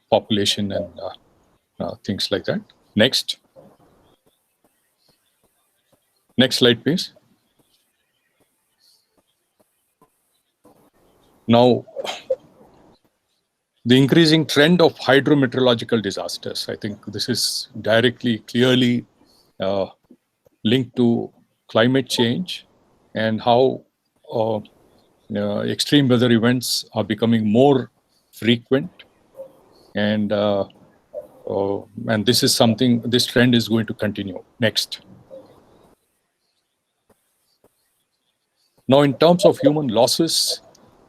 population and things like that. Next slide, please. Now, the increasing trend of hydrometeorological disasters, I think this is directly, clearly linked to climate change and how extreme weather events are becoming more frequent. And this is something, this trend is going to continue. Next. Now, in terms of human losses,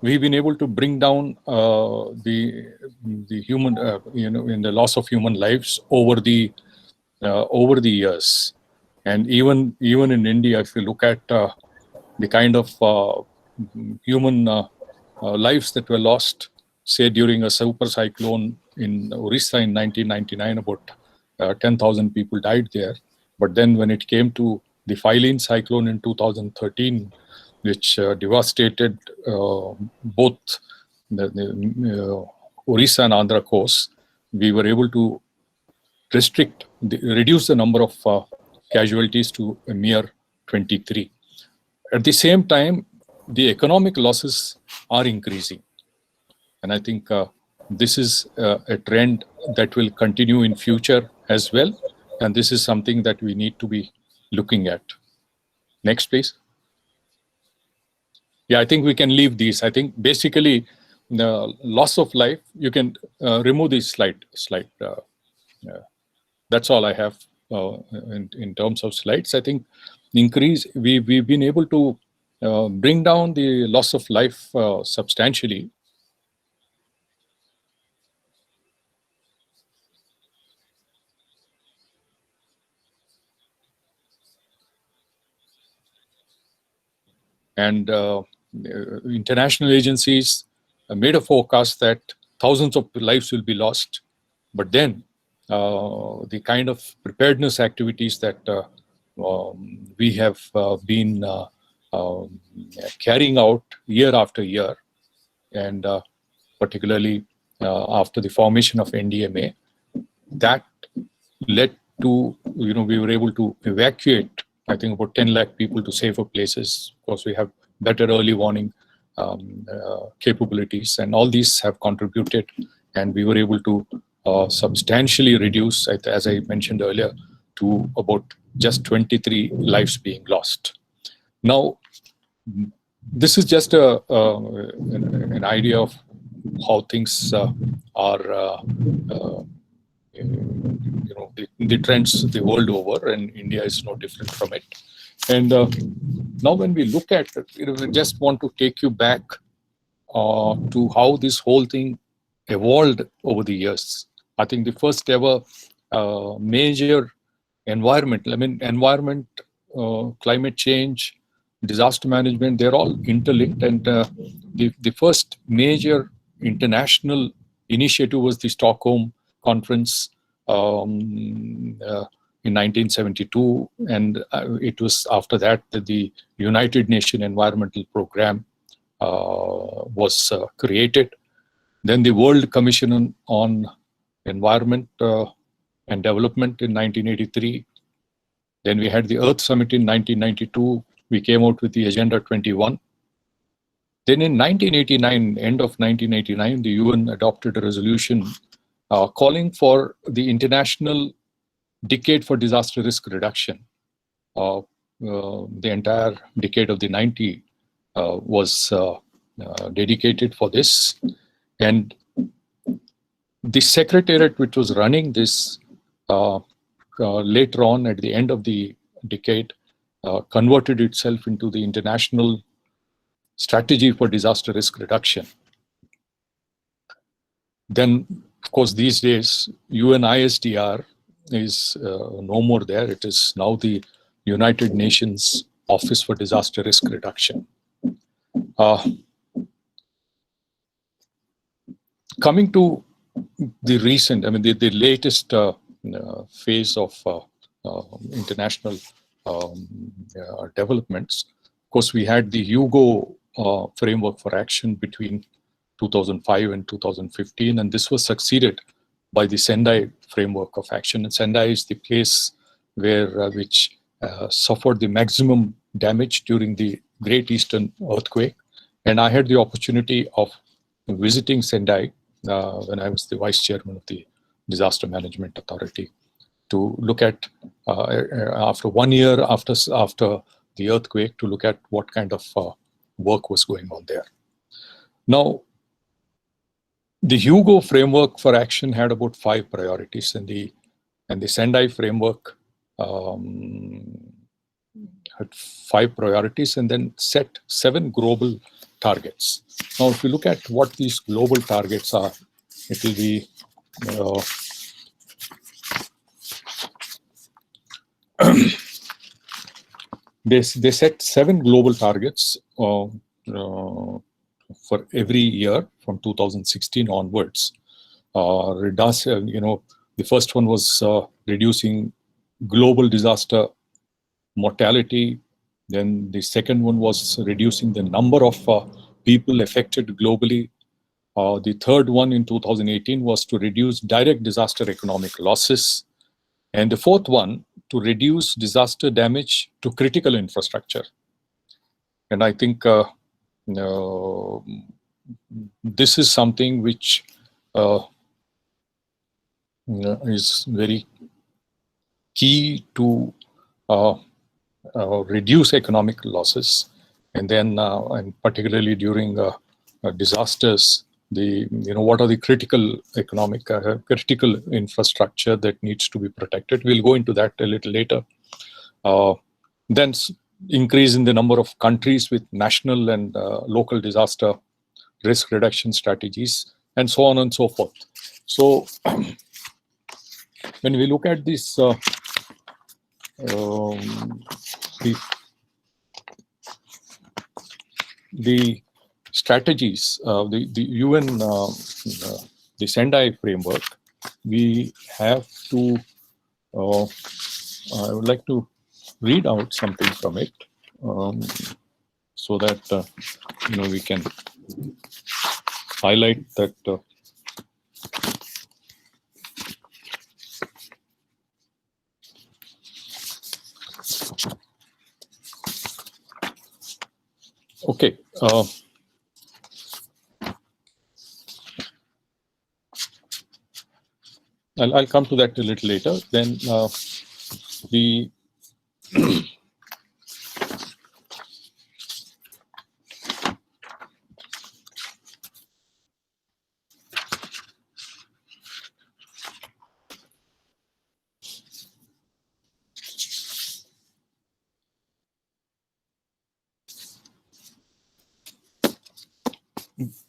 we've been able to bring down the human, in the loss of human lives over the years. And even in India, if you look at the kind of human lives that were lost, say during a super cyclone in Orissa in 1999, about 10,000 people died there. But then when it came to the Phylline cyclone in 2013, which devastated both the Orissa and Andhra coast, we were able to reduce the number of casualties to a mere 23. At the same time, the economic losses are increasing. And I think this is a trend that will continue in future as well. And this is something that we need to be looking at. Next, please. Yeah, I think we can leave these. I think basically the loss of life, you can remove this slide. That's all I have in terms of slides. I think we've been able to bring down the loss of life substantially. And international agencies made a forecast that thousands of lives will be lost. But then the kind of preparedness activities that we have been carrying out year after year, and particularly after the formation of NDMA, that led to, we were able to evacuate, I think, about 10 lakh people to safer places. Of course, we have better early warning capabilities, and all these have contributed, and we were able to substantially reduce, as I mentioned earlier, to about just 23 lives being lost. Now, this is just an idea of how things are, the trends the world over, and India is no different from it. And now when we look at it, we just want to take you back to how this whole thing evolved over the years. I think the first ever major environment, climate change, disaster management, they're all interlinked. And the first major international initiative was the Stockholm Conference in 1972. And it was after that that the United Nations Environmental Programme was created. Then the World Commission on Environment and Development in 1983. Then we had the Earth Summit in 1992. We came out with the Agenda 21. Then in 1989, end of 1989, the UN adopted a resolution calling for the International Decade for Disaster Risk Reduction. The entire decade of the 90s was dedicated for this. And the secretariat which was running this later on at the end of the decade converted itself into the International Strategy for Disaster Risk Reduction. Then, of course, these days, UNISDR is no more there. It is now the United Nations Office for Disaster Risk Reduction. Coming to the recent, the latest phase of international developments. Of course, we had the Hugo Framework for Action between 2005 and 2015, and this was succeeded by the Sendai framework of action. And Sendai is the place which suffered the maximum damage during the Great Eastern Earthquake. And I had the opportunity of visiting Sendai when I was the vice chairman of the Disaster Management Authority, to look at, after 1 year after the earthquake, to look at what kind of work was going on there. Now, the Hugo framework for action had about 5 priorities, and the Sendai framework had 5 priorities and then set 7 global targets. Now, if you look at what these global targets are, it will be they set 7 global targets for every year from 2016 onwards. The first one was reducing global disaster mortality. Then the second one was reducing the number of people affected globally. The third one in 2018 was to reduce direct disaster economic losses. And the fourth one, to reduce disaster damage to critical infrastructure. And I think this is something which is very key to reduce economic losses, and then and particularly during disasters, what are the critical economic critical infrastructure that needs to be protected. We'll go into that a little later. Then increase in the number of countries with national and local disaster risk reduction strategies, and so on and so forth. So when we look at this, the strategies, the UN, the Sendai framework, we have to, I would like to read out something from it, so that we can highlight that okay. I'll come to that a little later. Then the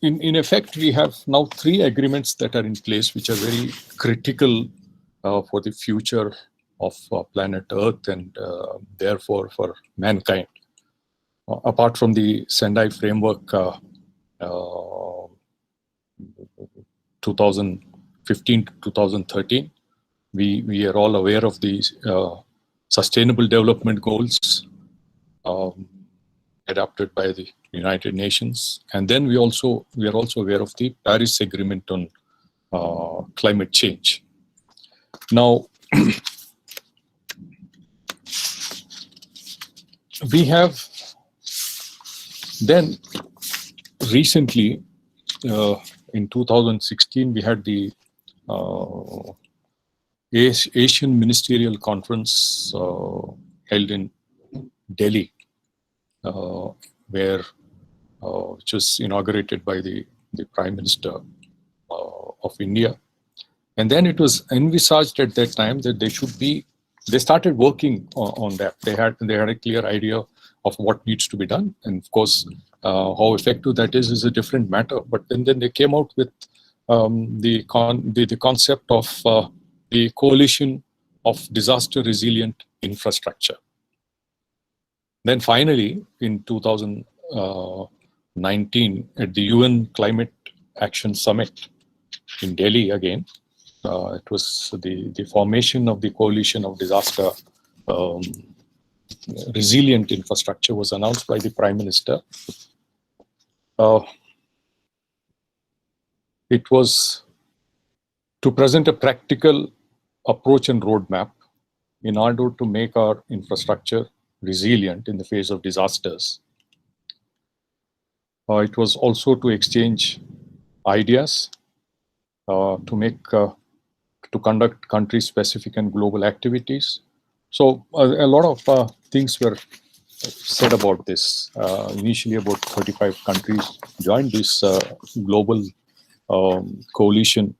in effect, we have now 3 agreements that are in place, which are very critical for the future of planet Earth, and therefore for mankind. Apart from the Sendai framework, 2015 to 2013, we are all aware of the Sustainable Development Goals adopted by the United Nations, and then we are also aware of the Paris Agreement on climate change. Now, we have then recently, in 2016, we had the Asian Ministerial Conference held in Delhi, which was inaugurated by the Prime Minister of India. And then it was envisaged at that time that they started working on that. They had a clear idea of what needs to be done. And of course, how effective that is a different matter. But then they came out with the concept of the Coalition of Disaster Resilient Infrastructure. Then finally, in 2019, at the UN Climate Action Summit in Delhi again, it was the formation of the Coalition of Disaster Resilient Infrastructure was announced by the Prime Minister. It was to present a practical approach and roadmap in order to make our infrastructure resilient in the face of disasters. It was also to exchange ideas, to conduct country-specific and global activities. So a lot of things were said about this. Initially, about 35 countries joined this global coalition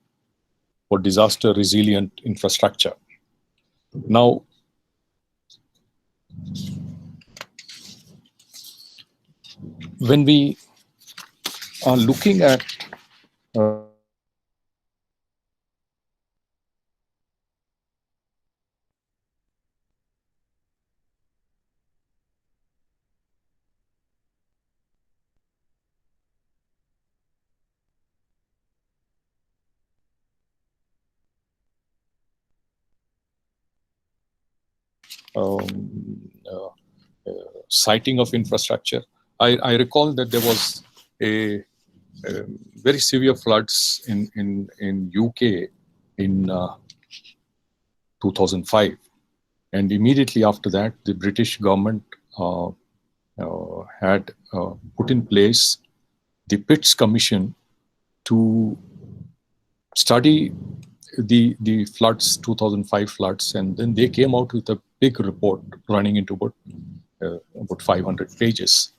for disaster resilient infrastructure. Now, when we are looking at siting of infrastructure, I recall that there was a very severe floods in UK in 2005, and immediately after that, the British government had put in place the Pitts Commission to study the floods, 2005 floods, and then they came out with a big report running into about 500 pages.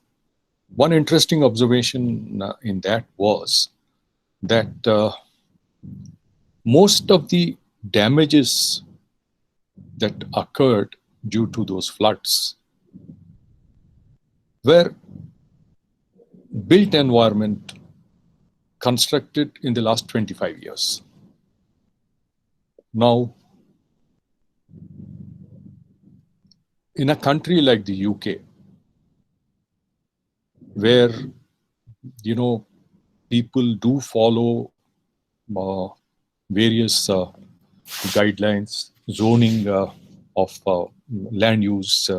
One interesting observation in that was that most of the damages that occurred due to those floods were built environment constructed in the last 25 years. Now, in a country like the UK, where people do follow various guidelines, zoning of land use,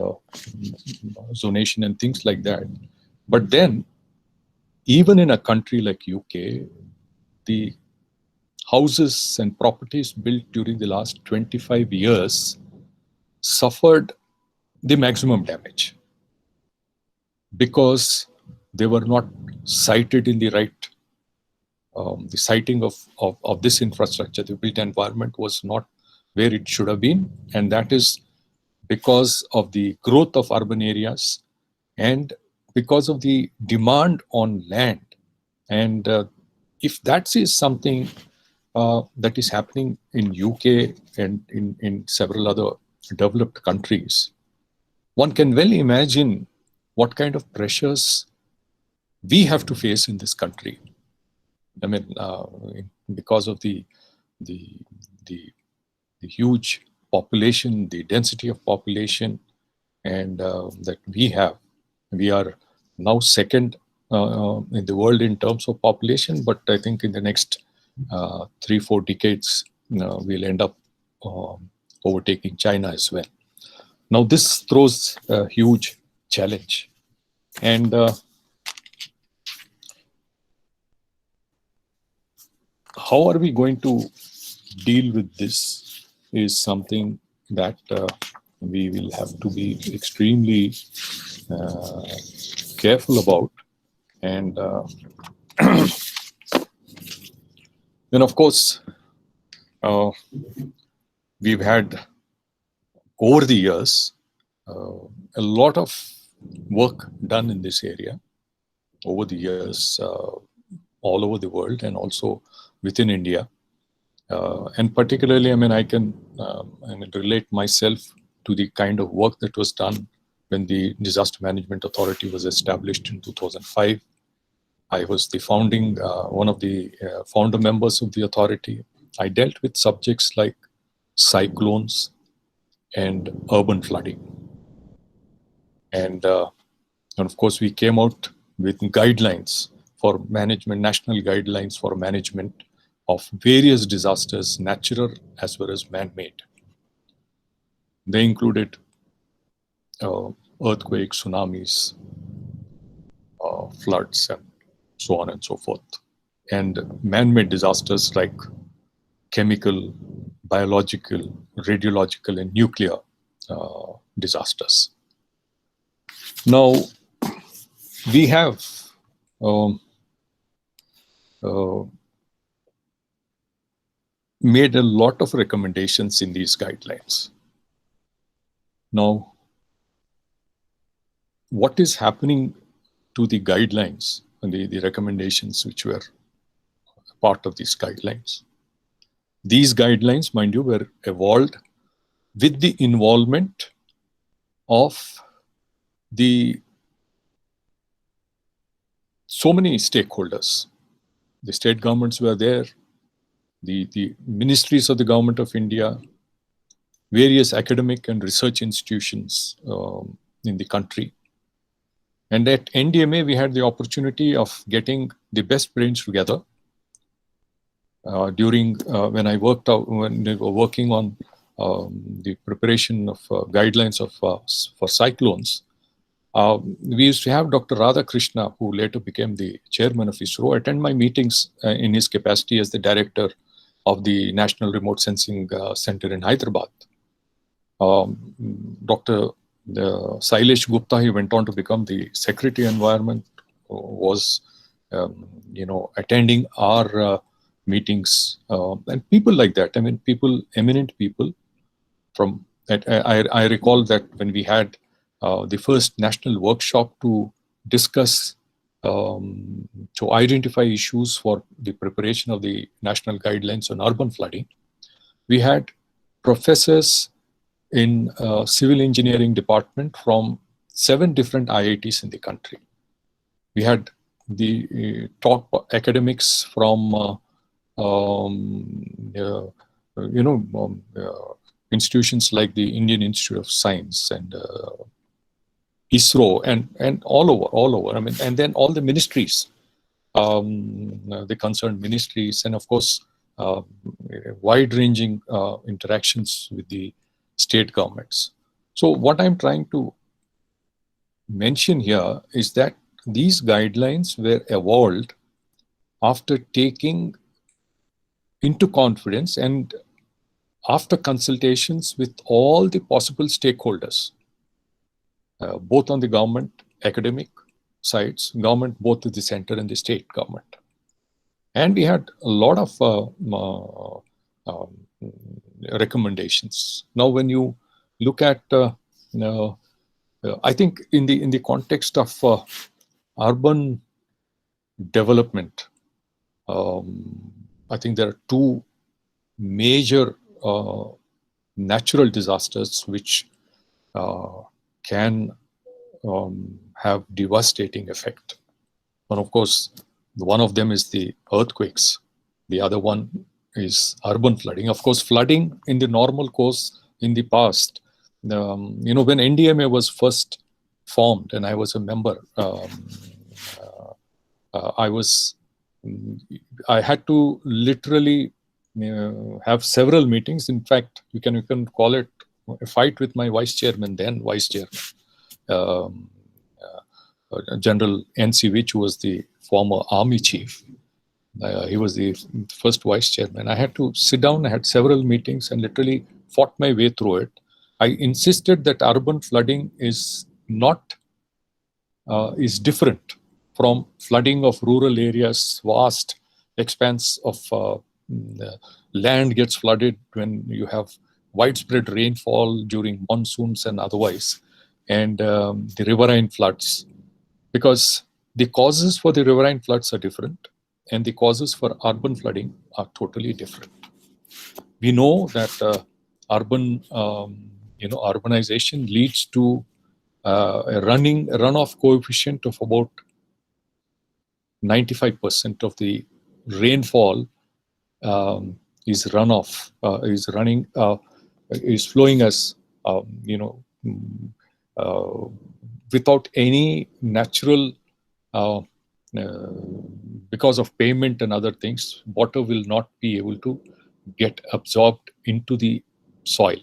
zonation, and things like that. But then, even in a country like UK, the houses and properties built during the last 25 years suffered the maximum damage because they were not sited in the right, the siting of this infrastructure, the built environment was not where it should have been. And that is because of the growth of urban areas and because of the demand on land. And if that is something that is happening in UK and in several other developed countries, one can well imagine what kind of pressures we have to face in this country. I mean, because of the huge population, the density of population, and that we have. We are now second in the world in terms of population, but I think in the next 3-4 decades, we'll end up overtaking China as well. Now, this throws a huge challenge. And how are we going to deal with this is something that we will have to be extremely careful about. And then, of course, we've had over the years a lot of work done in this area over the years, all over the world and also within India. And particularly, I mean, I can relate myself to the kind of work that was done when the Disaster Management Authority was established in 2005. I was the one of the founder members of the authority. I dealt with subjects like cyclones and urban flooding. And of course, we came out with guidelines for management, national guidelines for management of various disasters, natural as well as man-made. They included earthquakes, tsunamis, floods, and so on and so forth. And man-made disasters like chemical, biological, radiological, and nuclear disasters. Now, we have made a lot of recommendations in these guidelines. Now, what is happening to the guidelines and the recommendations which were part of these guidelines? These guidelines, mind you, were evolved with the involvement of so many stakeholders. The state governments were there, the ministries of the government of India, various academic and research institutions in the country. And at NDMA, we had the opportunity of getting the best brains together. During when we were working on the preparation of guidelines for cyclones, we used to have Dr. Radhakrishna, who later became the chairman of ISRO, attend my meetings in his capacity as the director of the National Remote Sensing Center in Hyderabad. Dr. Sailesh Gupta, he went on to become the Secretary Environment, was attending our meetings, and people like that. I mean, eminent people. I recall that when we had the first national workshop to discuss, to identify issues for the preparation of the national guidelines on urban flooding, we had professors in civil engineering department from 7 different IITs in the country. We had the top academics from institutions like the Indian Institute of Science and ISRO and all over. I mean, and then all the ministries, the concerned ministries, and of course, wide-ranging interactions with the state governments. So what I'm trying to mention here is that these guidelines were evolved after taking into confidence and after consultations with all the possible stakeholders, both on the government, academic sides, government, both at the center and the state government. And we had a lot of recommendations. Now, when you look at, I think in the context of urban development, I think there are 2 major natural disasters which can have devastating effect. And of course, one of them is the earthquakes. The other one is urban flooding. Of course, flooding in the normal course in the past, when NDMA was first formed and I was a member, I had to literally have several meetings. In fact, you can call it a fight with my vice chairman, General N.C. Vich, who was the former army chief. He was the first vice chairman. I had to sit down. I had several meetings and literally fought my way through it. I insisted that urban flooding is different from flooding of rural areas. Vast expanse of land gets flooded when you have widespread rainfall during monsoons and otherwise, and the riverine floods, because the causes for the riverine floods are different and the causes for urban flooding are totally different. We know that urbanization leads to a runoff coefficient of about 95% of the rainfall is runoff, is flowing as without any natural, because of pavement and other things, water will not be able to get absorbed into the soil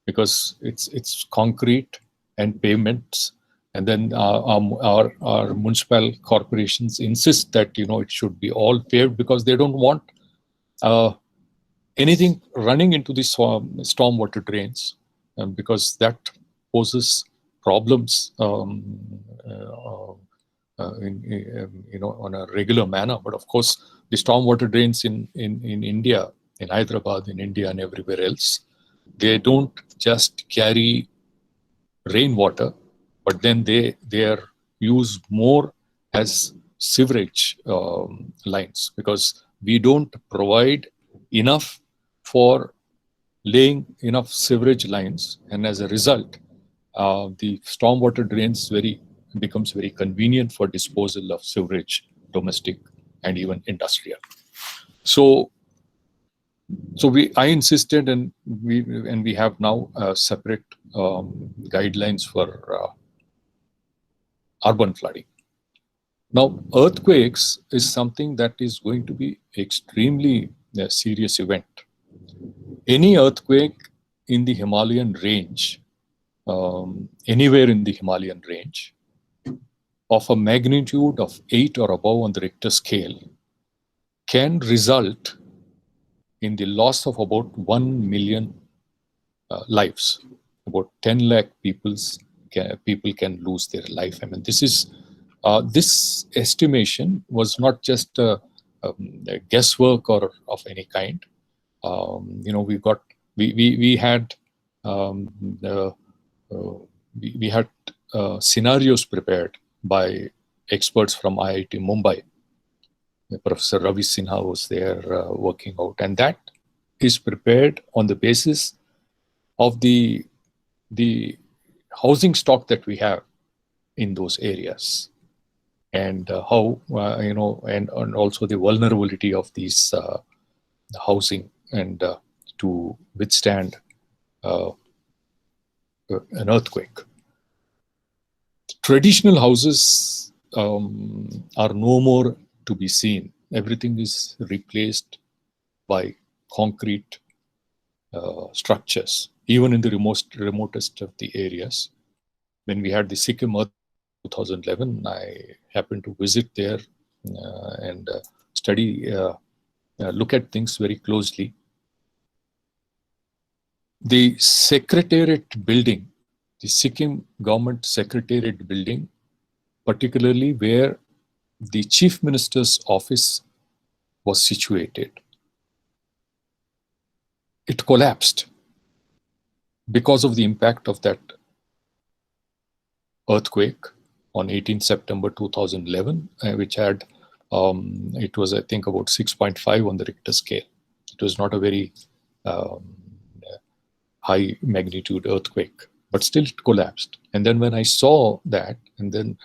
because it's concrete and pavements. And then our municipal corporations insist that it should be all paved because they don't want anything running into the stormwater drains, because that poses problems on a regular manner. But of course, the stormwater drains in India, in Hyderabad, in India, and everywhere else, they don't just carry rainwater, but then they are used more as sewerage lines, because we don't provide enough for laying enough sewerage lines, and as a result, the stormwater drains becomes very convenient for disposal of sewerage, domestic and even industrial. So I insisted, and we have now separate guidelines for urban flooding. Now, earthquakes is something that is going to be extremely serious event. Any earthquake in the Himalayan range, anywhere in the Himalayan range, of a magnitude of 8 or above on the Richter scale, can result in the loss of about 1 million lives. About 10 lakh people can lose their life. I mean, this estimation was not just a guesswork or of any kind. We had scenarios prepared by experts from IIT Mumbai. Professor Ravi Sinha was there working out, and that is prepared on the basis of the housing stock that we have in those areas, and how and also the vulnerability of these housing, and to withstand an earthquake. Traditional houses are no more to be seen. Everything is replaced by concrete structures, even in the remotest of the areas. When we had the Sikkim earthquake in 2011, I happened to visit there and look at things very closely. The Secretariat building, the Sikkim government Secretariat building, particularly where the Chief Minister's office was situated, it collapsed because of the impact of that earthquake on 18th September 2011, which had, it was, I think, about 6.5 on the Richter scale. It was not a very high magnitude earthquake, but still it collapsed. And then when I saw that, and then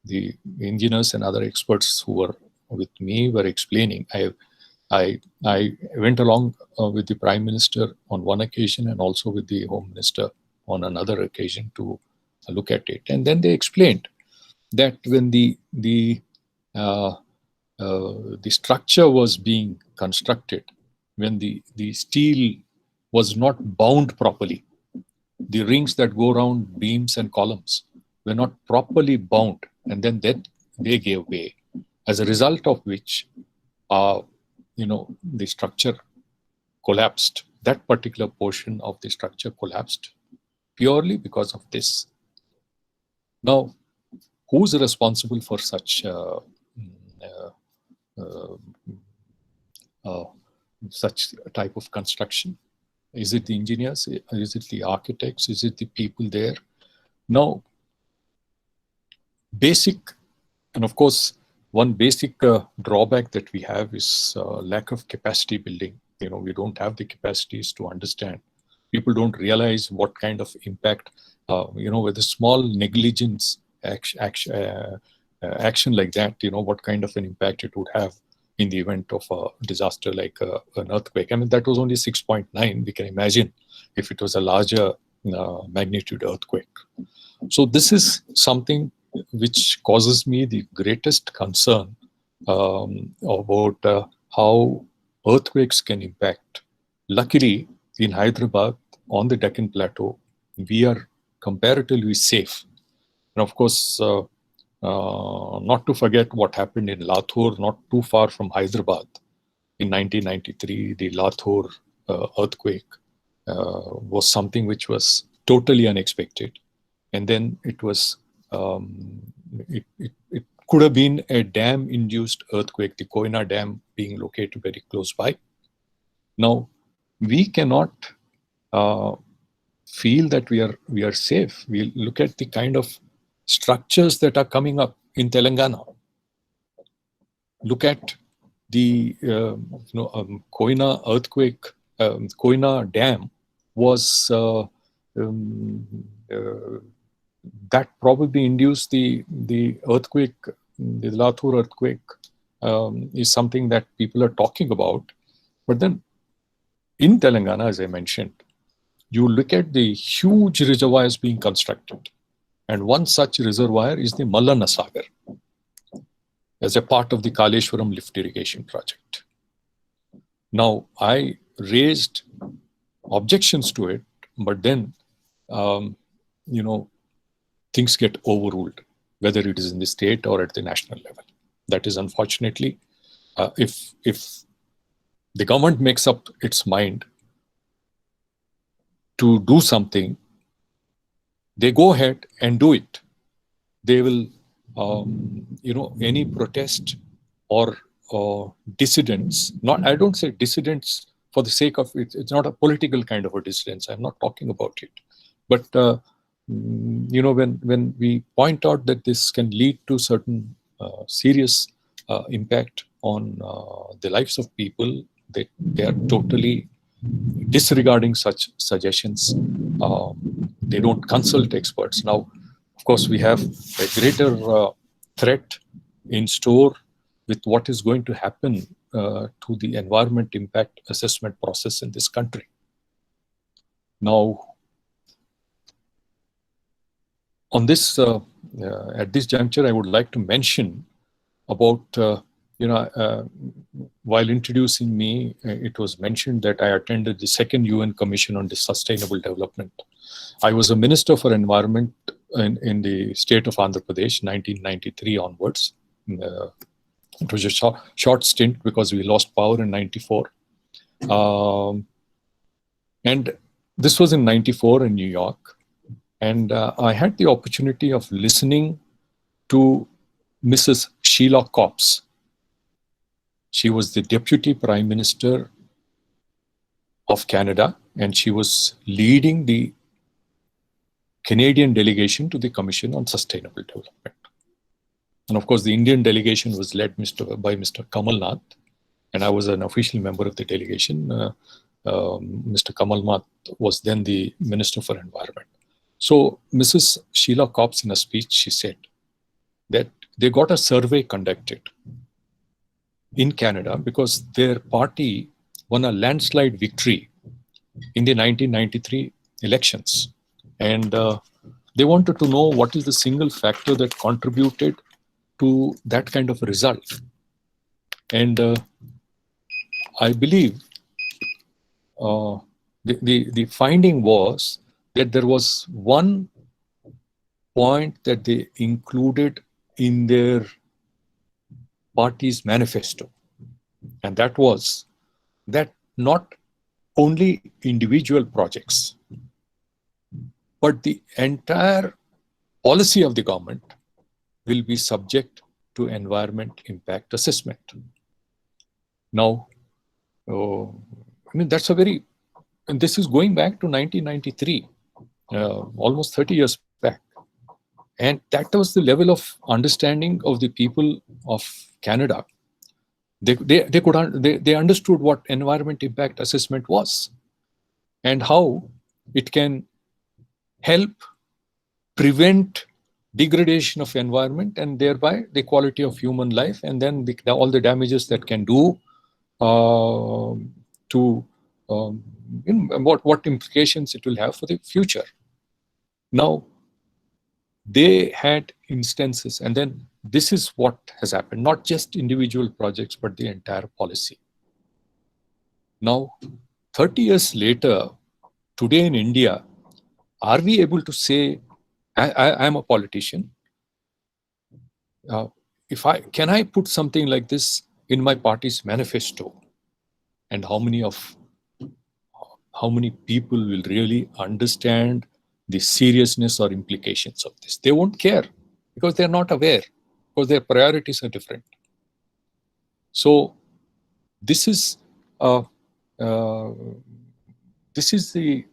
the engineers and other experts who were with me were explaining, I went along with the Prime Minister on one occasion, and also with the Home Minister on another occasion, to look at it. And then they explained that when the structure was being constructed, when the steel was not bound properly, the rings that go around beams and columns were not properly bound, and then they gave way, as a result of which the structure collapsed. That particular portion of the structure collapsed purely because of this. Now, who's responsible for such such type of construction? Is it the engineers? Is it the architects? Is it the people there? Now, and of course, one basic drawback that we have is lack of capacity building. We don't have the capacities to understand. People don't realize what kind of impact, with a small negligence action like that, what kind of an impact it would have in the event of a disaster like an earthquake. I mean, that was only 6.9. We can imagine if it was a larger magnitude earthquake. So this is something which causes me the greatest concern about how earthquakes can impact. Luckily, in Hyderabad, on the Deccan Plateau, we are comparatively safe. And of course, not to forget what happened in Lathur, not too far from Hyderabad. In 1993, the Lathur earthquake was something which was totally unexpected. And then it was, it could have been a dam-induced earthquake, the Koyna Dam being located very close by. Now, we cannot feel that we are safe. We look at the kind of structures that are coming up in Telangana. Look at the Koyna earthquake. Koyna Dam was that probably induced the earthquake. The Latur earthquake is something that people are talking about. But then in Telangana, as I mentioned, you look at the huge reservoirs being constructed. And one such reservoir is the Mallana Sagar, as a part of the Kaleshwaram lift irrigation project. Now, I raised objections to it, but then, things get overruled, whether it is in the state or at the national level. That is unfortunately, if the government makes up its mind to do something, they go ahead and do it. They will, any protest or dissidents, I don't say dissidents for the sake of it, it's not a political kind of a dissidence. I'm not talking about it. But, when we point out that this can lead to certain serious impact on the lives of people, they are totally disregarding such suggestions. They don't consult experts. Now, of course, we have a greater threat in store with what is going to happen to the environment impact assessment process in this country. Now, on this, at this juncture, I would like to mention about, while introducing me, it was mentioned that I attended the second UN Commission on Sustainable Development. I was a Minister for Environment in the state of Andhra Pradesh, 1993 onwards. It was a short stint because we lost power in 94. And this was in 94 in New York. And I had the opportunity of listening to Mrs. Sheila Copps. She was the Deputy Prime Minister of Canada, and she was leading the Canadian delegation to the Commission on Sustainable Development. And of course, the Indian delegation was led by Mr. Kamal Nath, and I was an official member of the delegation. Mr. Kamal Nath was then the Minister for Environment. So Mrs. Sheila Copps, in a speech, she said that they got a survey conducted in Canada because their party won a landslide victory in the 1993 elections. And they wanted to know what is the single factor that contributed to that kind of result. And I believe the finding was that there was one point that they included in their party's manifesto. And that was that not only individual projects, but the entire policy of the government will be subject to environment impact assessment. Now, that's a very, and this is going back to 1993, almost 30 years back. And that was the level of understanding of the people of Canada. They understood what environment impact assessment was and how it can help prevent degradation of environment and thereby the quality of human life, and then all the damages that can do to what implications it will have for the future. Now, they had instances, and then this is what has happened, not just individual projects, but the entire policy. Now, 30 years later, today in India, are we able to say, I'm a politician, can I put something like this in my party's manifesto? And how many of how many people will really understand the seriousness or implications of this. They won't care because they're not aware, because their priorities are different. So this is uh, uh, this is the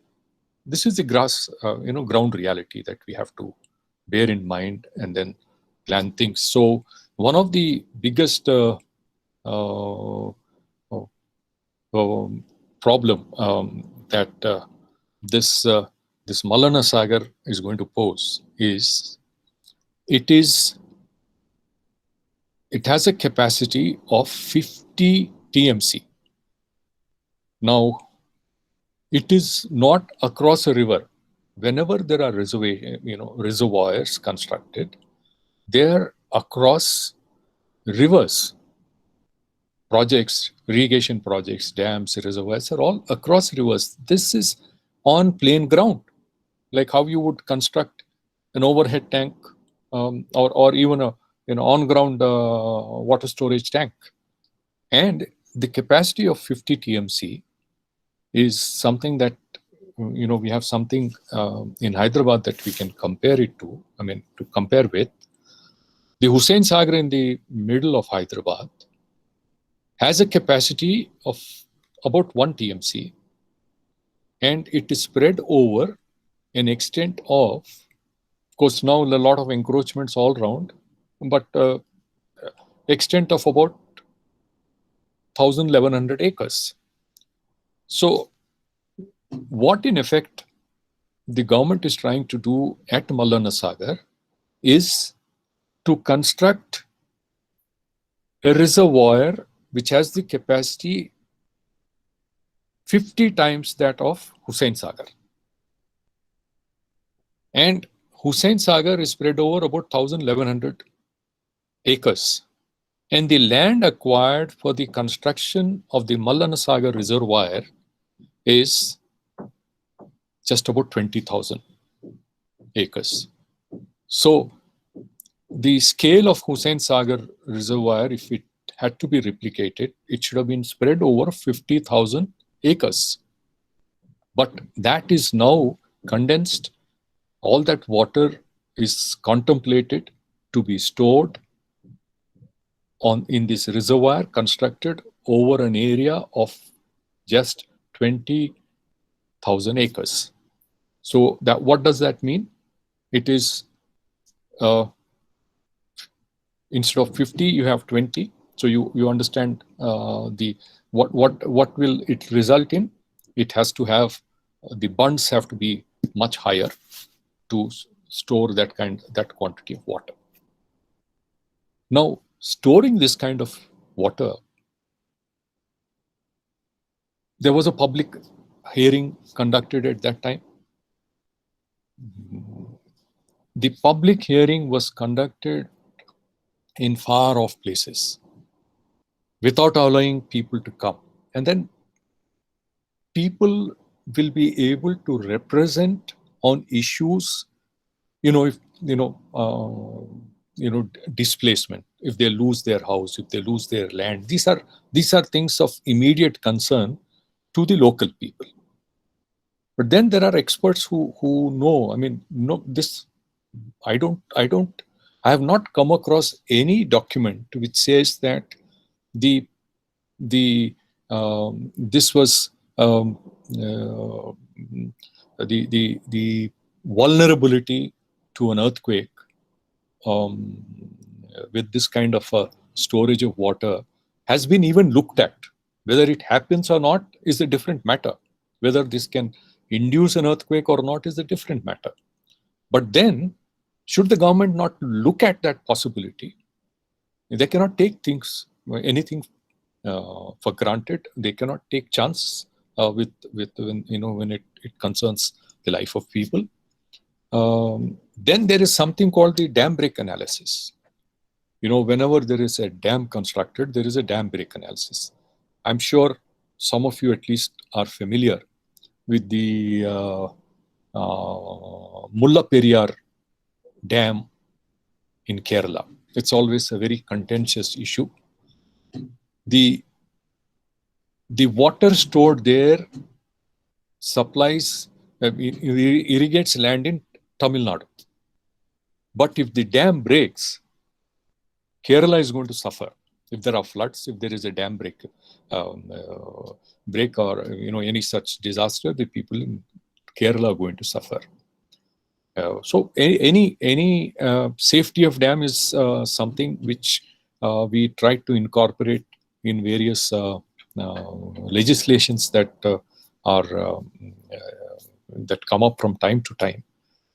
ground reality that we have to bear in mind and then plan things. So one of the biggest uh, problem that this Mallana Sagar is going to pose is it has a capacity of 50 TMC. Now, it is not across a river. Whenever there are reservoirs constructed, they're across rivers. Projects, irrigation projects, dams, reservoirs are all across rivers. This is on plain ground, like how you would construct an overhead tank or even an on-ground water storage tank. And the capacity of 50 TMC is something that, we have something in Hyderabad that we can compare it to, to compare with. The Hussain Sagar in the middle of Hyderabad has a capacity of about 1 TMC, and it is spread over an extent of course, now a lot of encroachments all around, but extent of about 1,100 acres. So what in effect the government is trying to do at Mallana Sagar is to construct a reservoir which has the capacity 50 times that of Hussain Sagar. And Hussain Sagar is spread over about 1,100 acres. And the land acquired for the construction of the Mallana Sagar reservoir is just about 20,000 acres. So the scale of Hussain Sagar reservoir, if it had to be replicated, it should have been spread over 50,000 acres. But that is now condensed. All that water is contemplated to be stored in this reservoir constructed over an area of just 20,000 acres. So what does that mean? It is instead of 50, you have 20. So you understand what will it result in? It has to have the bunds have to be much higher to store that quantity of water. Now, storing this kind of water, there was a public hearing conducted at that time. The public hearing was conducted in far off places without allowing people to come. And then people will be able to represent on issues, displacement, if they lose their house, if they lose their land. These are things of immediate concern to the local people. But then there are experts who know. I have not come across any document which says that this was the vulnerability to an earthquake with this kind of storage of water has been even looked at. Whether it happens or not is a different matter. Whether this can induce an earthquake or not is a different matter. But then, should the government not look at that possibility? They cannot take anything for granted. They cannot take chances when it concerns the life of people. Then there is something called the dam break analysis. Whenever there is a dam constructed, there is a dam break analysis. I'm sure some of you at least are familiar with the Mullaperiyar Dam in Kerala. It's always a very contentious issue. The water stored there supplies, irrigates land in Tamil Nadu. But if the dam breaks, Kerala is going to suffer. If there are floods, if there is a dam break or any such disaster, the people in Kerala are going to suffer. So any safety of dam is something which we try to incorporate in various legislations that that come up from time to time.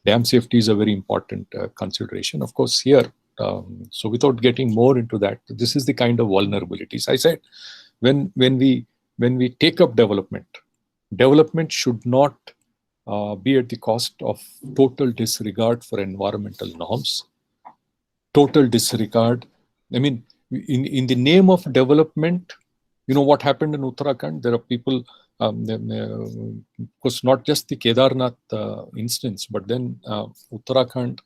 Dam safety is a very important consideration. Of course, here, so without getting more into that, this is the kind of vulnerabilities. I said, when we take up development should not be at the cost of total disregard for environmental norms, total disregard. I mean, in the name of development, what happened in Uttarakhand? There are people, of course, not just the Kedarnath instance, but then Uttarakhand,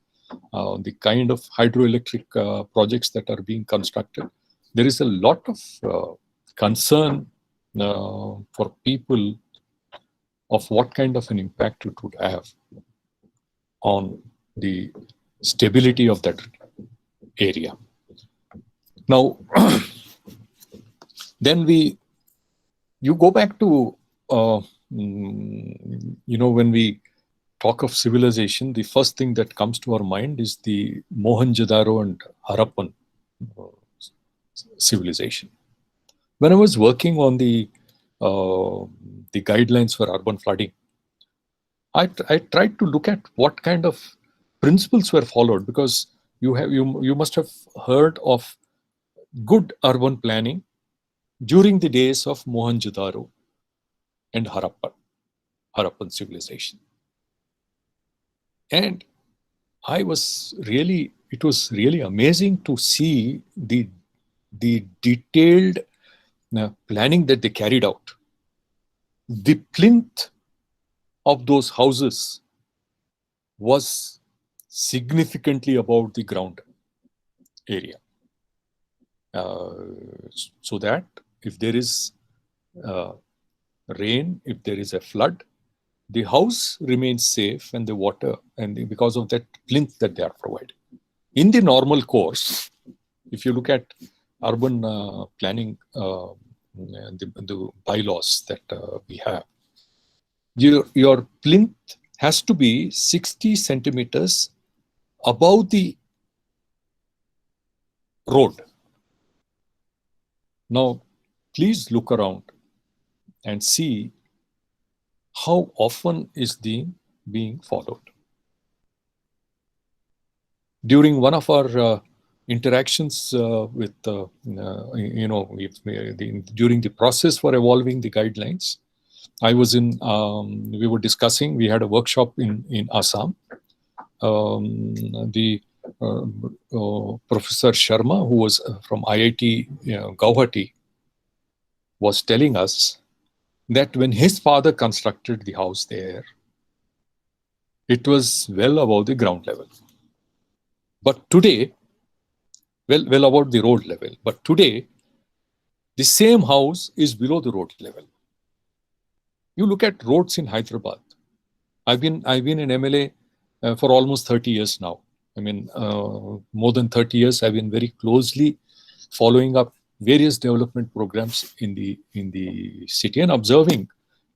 the kind of hydroelectric projects that are being constructed. There is a lot of concern for people of what kind of an impact it would have on the stability of that area. Now, then you go back to, when we talk of civilization, the first thing that comes to our mind is the Mohenjo-daro and Harappan civilization. When I was working on the guidelines for urban flooding, I tried to look at what kind of principles were followed, because you must have heard of good urban planning during the days of Mohenjo-daro and Harappan civilization. And it was really amazing to see the detailed planning that they carried out. The plinth of those houses was significantly above the ground area. So that if there is rain, if there is a flood, the house remains safe and the water, and because of that plinth that they are providing. In the normal course, if you look at urban planning, the bylaws that we have, your plinth has to be 60 centimeters above the road. Now, please look around and see how often is being followed. During one of our interactions with, during the process for evolving the guidelines, I was we were discussing, we had a workshop in Assam. Professor Sharma, who was from IIT Guwahati, was telling us that when his father constructed the house there, it was well above the ground level. But today, well above the road level. But today, the same house is below the road level. You look at roads in Hyderabad. I've been in MLA for almost 30 years now. I mean, more than 30 years, I've been very closely following up various development programs in the city and observing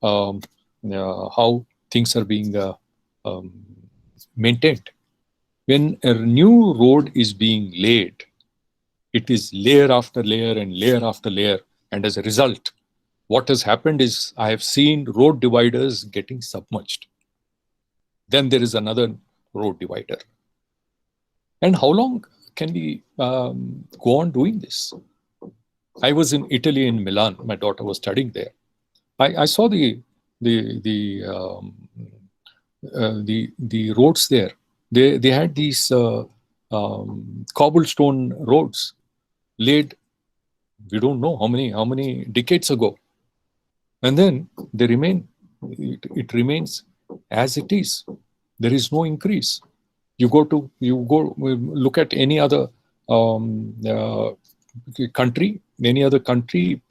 how things are being maintained. When a new road is being laid, it is layer after layer and layer after layer. And as a result, what has happened is I have seen road dividers getting submerged. Then there is another road divider. And how long can we go on doing this? I was in Italy, in Milan. My daughter was studying there. I saw the roads there. They had these cobblestone roads laid, we don't know how many decades ago, and then they remain. It remains as it is. There is no increase. You go look at any other country,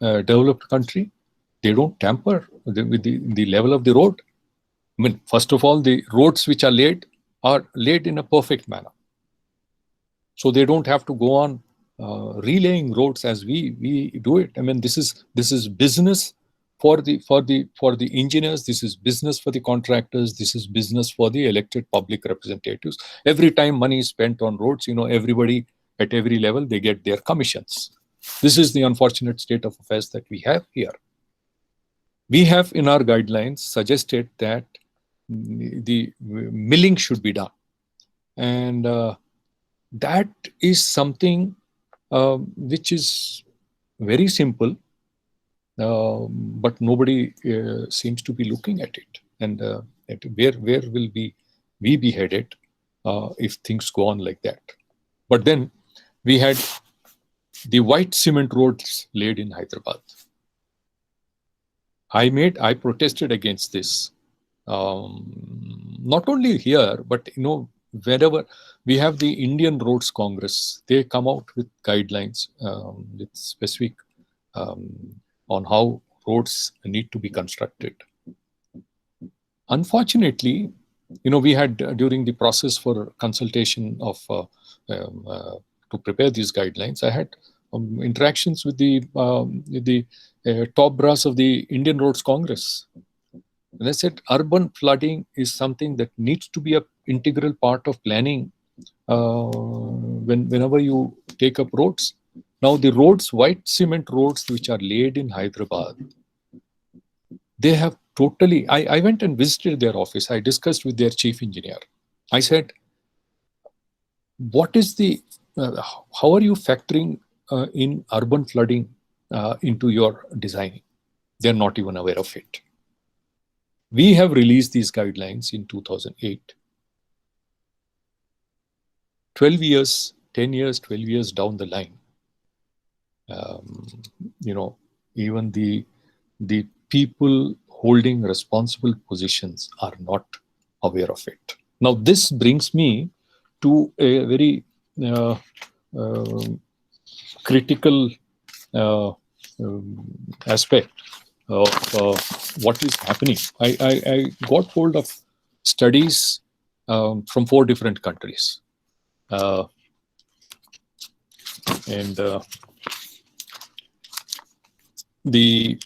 developed country, they don't tamper with the level of the road. I mean, first of all, the roads which are laid in a perfect manner. So they don't have to go on relaying roads as we do it. I mean, this is business for the engineers. This is business for the contractors. This is business for the elected public representatives. Every time money is spent on roads, everybody at every level, they get their commissions. This is the unfortunate state of affairs that we have here. We have in our guidelines suggested that the milling should be done, and that is something which is very simple, but nobody seems to be looking at it. And where will we be headed if things go on like that? But then we had the white cement roads laid in Hyderabad. I protested against this. Not only here, but wherever we have the Indian Roads Congress, they come out with guidelines with specific on how roads need to be constructed. Unfortunately, we had during the process for consultation of to prepare these guidelines, I had interactions with the top brass of the Indian Roads Congress. And I said, urban flooding is something that needs to be an integral part of planning whenever you take up roads. Now, the roads, white cement roads, which are laid in Hyderabad, they have totally... I went and visited their office. I discussed with their chief engineer. I said, what is the... how are you factoring in urban flooding into your designing? They're not even aware of it. We have released these guidelines in 2008. 12 years, 10 years, 12 years down the line, even the people holding responsible positions are not aware of it. Now, this brings me to a very critical aspect of what is happening. I got hold of studies from 4 different countries. The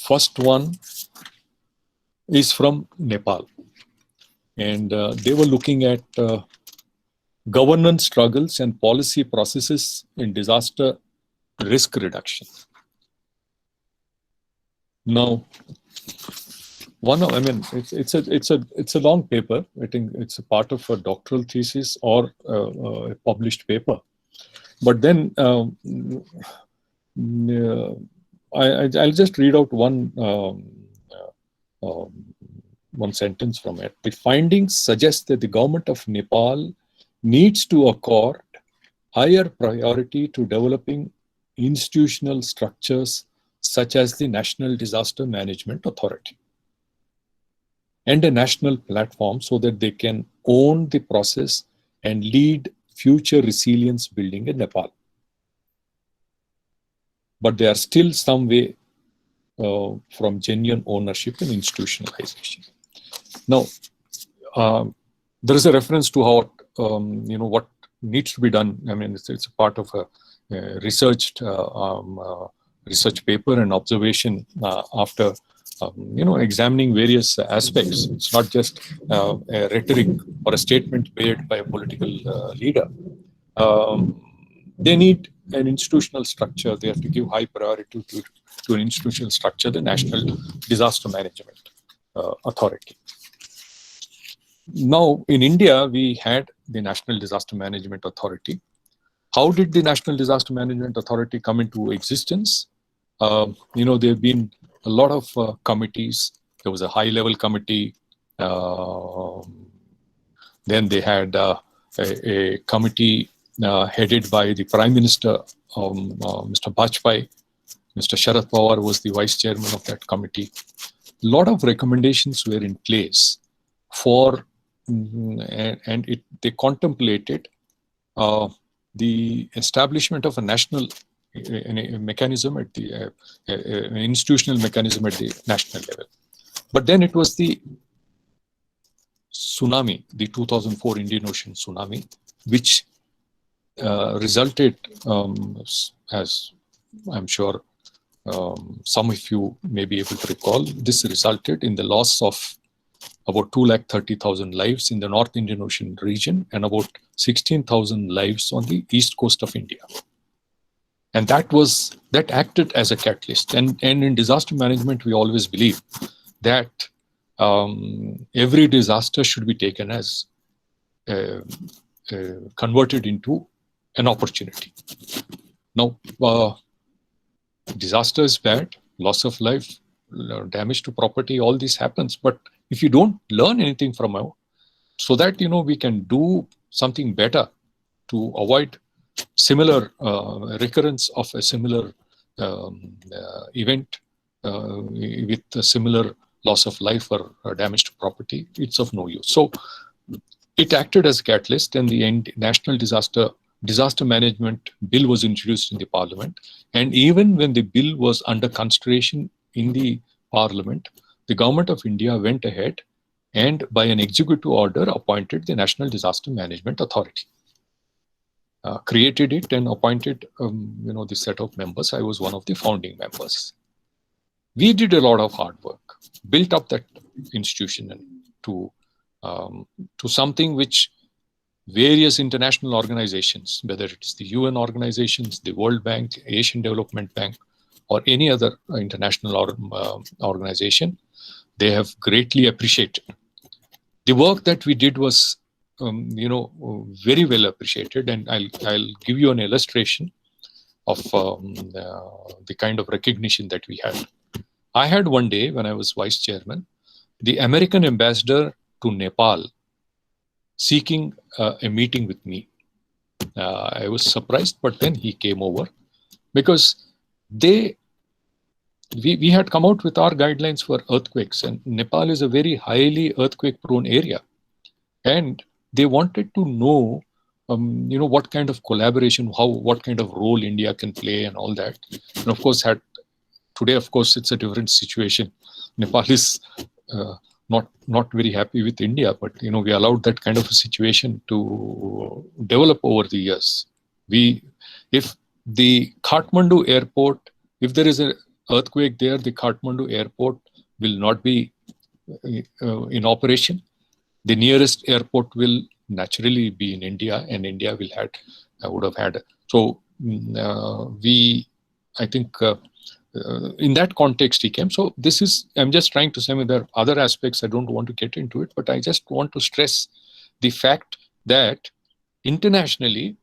first one is from Nepal. And they were looking at governance struggles and policy processes in disaster risk reduction. Now, it's a long paper. I think it's a part of a doctoral thesis or a published paper. But then I'll just read out one sentence from it. The findings suggest that the government of Nepal needs to accord higher priority to developing institutional structures such as the National Disaster Management Authority and a national platform so that they can own the process and lead future resilience building in Nepal. But they are still some way from genuine ownership and institutionalization. Now, there is a reference to how, what needs to be done. I mean, it's a part of a research paper and observation after, examining various aspects. It's not just a rhetoric or a statement made by a political leader. They need an institutional structure. They have to give high priority to an institutional structure, the National Disaster Management Authority. Now, in India, we had the National Disaster Management Authority. How did the National Disaster Management Authority come into existence? There have been a lot of committees. There was a high-level committee. Then they had a committee headed by the Prime Minister, Mr. Bajpayee. Mr. Sharad Pawar was the vice chairman of that committee. A lot of recommendations were in place for, they contemplated the establishment of a national a mechanism at the an institutional mechanism at the national level. But then it was the tsunami, the 2004 Indian Ocean tsunami, which resulted, as I'm sure some of you may be able to recall, this resulted in the loss of about 230,000 lives in the North Indian Ocean region and about 16,000 lives on the east coast of India. And that acted as a catalyst. And in disaster management, we always believe that every disaster should be taken as converted into an opportunity. Now, disaster is bad, loss of life, damage to property, all this happens. But if you don't learn anything from it, so that we can do something better to avoid similar recurrence of a similar event with a similar loss of life or damage to property, it's of no use. So it acted as a catalyst, and the National Disaster Management Bill was introduced in the Parliament. And even when the bill was under consideration in the Parliament, the Government of India went ahead and by an executive order appointed the National Disaster Management Authority. Created it and appointed the set of members. I was one of the founding members. We did a lot of hard work, built up that institution to something which various international organizations, whether it's the UN organizations, the World Bank, Asian Development Bank, or any other international organization, they have greatly appreciated. The work that we did was very well appreciated, and I'll give you an illustration of the kind of recognition that we had. I had one day when I was vice chairman, the American ambassador to Nepal seeking a meeting with me. I was surprised, but then he came over because we had come out with our guidelines for earthquakes, and Nepal is a very highly earthquake-prone area, and they wanted to know, what kind of collaboration, what kind of role India can play, and all that. And of course, today, of course, it's a different situation. Nepal is not very happy with India, but we allowed that kind of a situation to develop over the years. If the Kathmandu airport, if there is an earthquake there, the Kathmandu airport will not be in operation. The nearest airport will naturally be in India, and India would have had. So I think in that context he came. So I'm just trying to say, there are other aspects, I don't want to get into it, but I just want to stress the fact that internationally,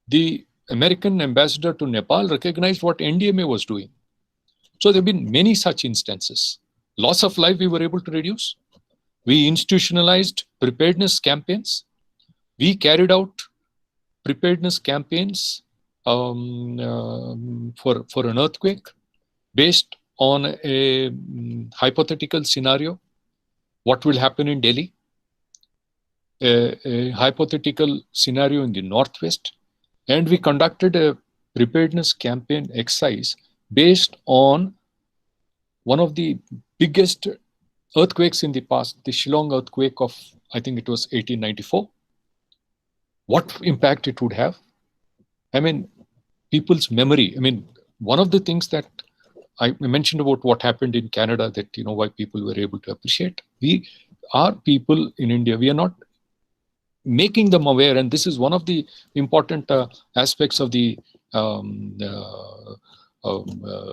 the American ambassador to Nepal recognized what NDMA was doing. So there have been many such instances. Loss of life we were able to reduce. We institutionalized preparedness campaigns. We carried out preparedness campaigns for an earthquake based on a hypothetical scenario. What will happen in Delhi? A hypothetical scenario in the Northwest. And we conducted a preparedness campaign exercise based on one of the biggest earthquakes in the past, the Shillong earthquake of, I think it was 1894. What impact it would have? People's memory. One of the things that I mentioned about what happened in Canada, that, why people were able to appreciate. Our people in India, we are not making them aware. And this is one of the important aspects of the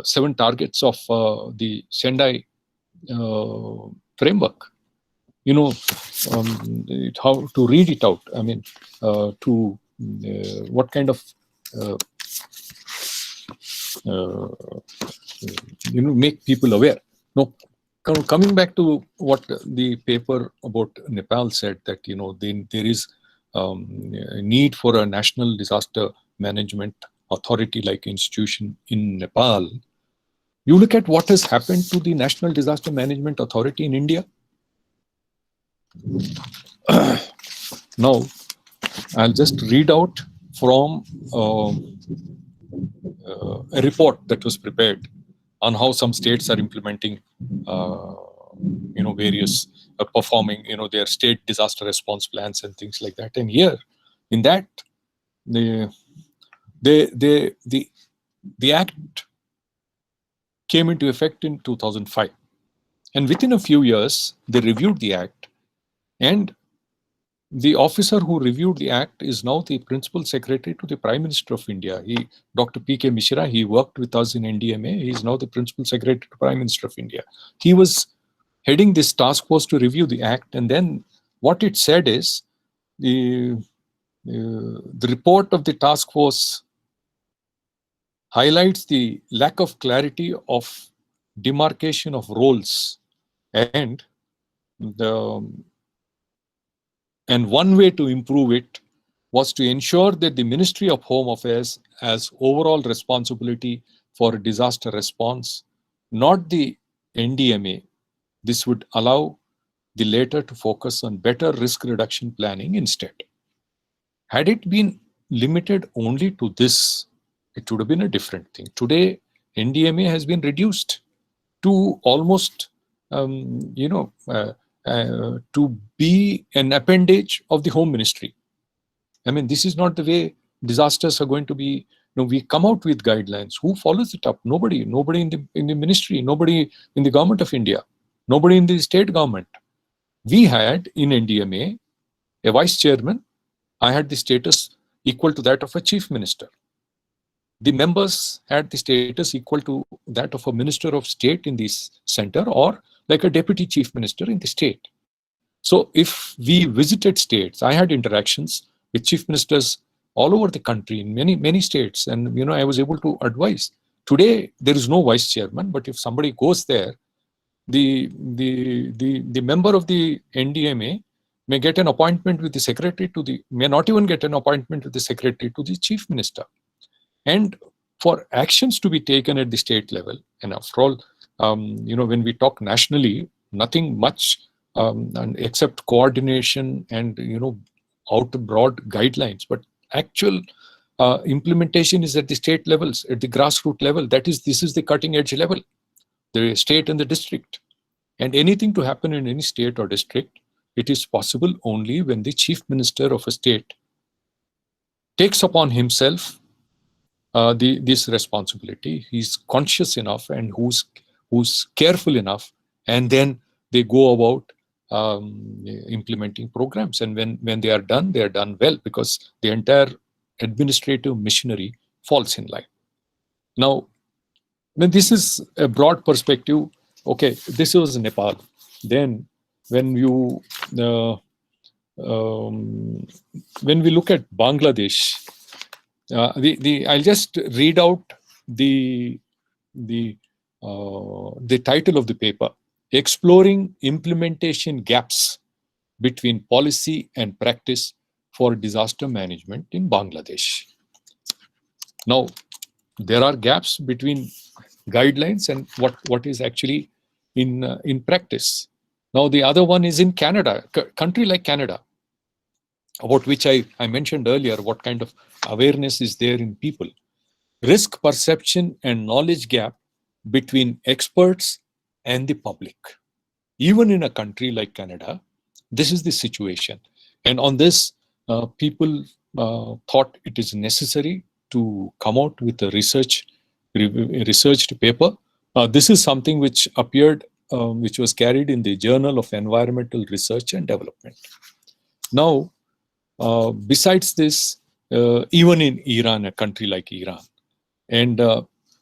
7 targets of the Sendai framework. How to read it out. What kind of make people aware. Now, coming back to what the paper about Nepal said, that there is a need for a national disaster management authority-like institution in Nepal. You look at what has happened to the National Disaster Management Authority in India. Now, I'll just read out from a report that was prepared on how some states are implementing, various performing, their state disaster response plans and things like that. And here, in that, the the act came into effect in 2005, and within a few years, they reviewed the act, and the officer who reviewed the act is now the principal secretary to the Prime Minister of India. Dr. P.K. Mishra, he worked with us in NDMA. He is now the principal secretary to Prime Minister of India. He was heading this task force to review the act, and then what it said is the report of the task force highlights the lack of clarity of demarcation of roles, and one way to improve it was to ensure that the Ministry of Home Affairs has overall responsibility for disaster response, not the NDMA. This would allow the latter to focus on better risk reduction planning instead. Had it been limited only to this, it would have been a different thing. Today, NDMA has been reduced to almost, to be an appendage of the Home Ministry. I mean, this is not the way disasters are going to be. We come out with guidelines. Who follows it up? Nobody. Nobody in the ministry. Nobody in the government of India. Nobody in the state government. We had in NDMA a vice chairman. I had the status equal to that of a chief minister. The members had the status equal to that of a minister of state in this center, or like a deputy chief minister in the state. So if we visited states, I had interactions with chief ministers all over the country in many states, and I was able to advise. Today there is no vice chairman, but if somebody goes there, the member of the NDMA may get an appointment with the secretary may not even get an appointment with the secretary to the chief minister. And for actions to be taken at the state level, and after all, when we talk nationally, nothing much except coordination and out broad guidelines, but actual implementation is at the state levels, at the grassroots level. This is the cutting edge level, the state and the district. And anything to happen in any state or district, it is possible only when the chief minister of a state takes upon himself this responsibility. He's conscious enough and who's careful enough, and then they go about implementing programs. And when they are done well, because the entire administrative machinery falls in line. Now, when this is a broad perspective, okay, this was Nepal. Then when we look at Bangladesh, I'll just read out the title of the paper: Exploring Implementation Gaps Between Policy and Practice for Disaster Management in Bangladesh. Now, there are gaps between guidelines and what is actually in practice. Now, the other one is in Canada, country like Canada, about which I mentioned earlier, what kind of awareness is there in people. Risk perception and knowledge gap between experts and the public. Even in a country like Canada, this is the situation. And on this, people thought it is necessary to come out with a researched paper. This is something which appeared, which was carried in the Journal of Environmental Research and Development. Now, besides this, even in Iran, a country like Iran, and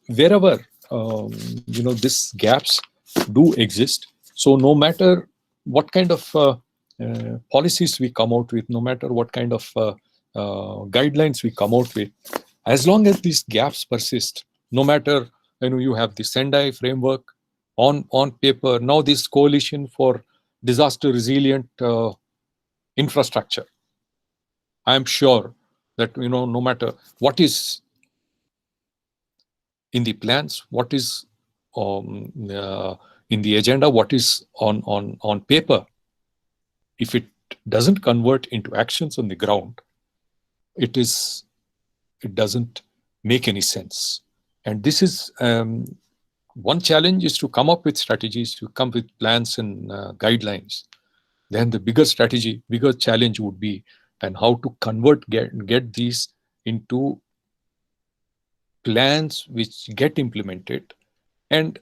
wherever these gaps do exist, so no matter what kind of policies we come out with, no matter what kind of guidelines we come out with, as long as these gaps persist, no matter, you have the Sendai framework on paper, now this coalition for disaster resilient infrastructure, I am sure that, no matter what is in the plans, what is in the agenda, what is on paper, if it doesn't convert into actions on the ground, it doesn't make any sense. And this is one challenge, is to come up with strategies, to come with plans and guidelines. Then the bigger strategy, bigger challenge would be, and how to get these into plans which get implemented. And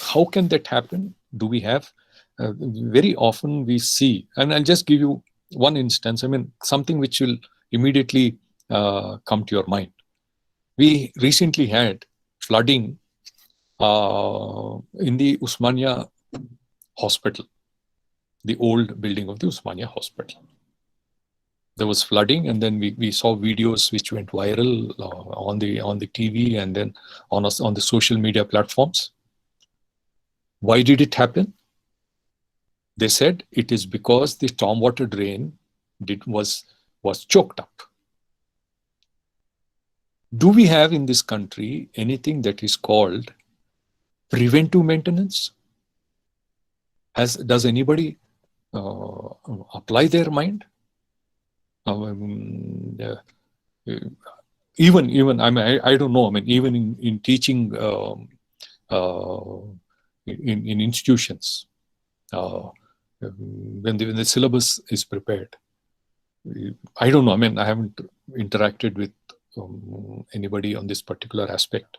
how can that happen? Do we have very often we see, and I'll just give you one instance, I mean, something which will immediately come to your mind. We recently had flooding in the Usmania hospital, the old building of the Usmania hospital. There was flooding, and then we saw videos which went viral on the TV, and then on the social media platforms. Why did it happen? They said it is because the stormwater drain was choked up. Do we have in this country anything that is called preventive maintenance? Does anybody apply their mind? Even I mean, I don't know. I mean, even in teaching in institutions, when the syllabus is prepared, I don't know. I mean, I haven't interacted with anybody on this particular aspect.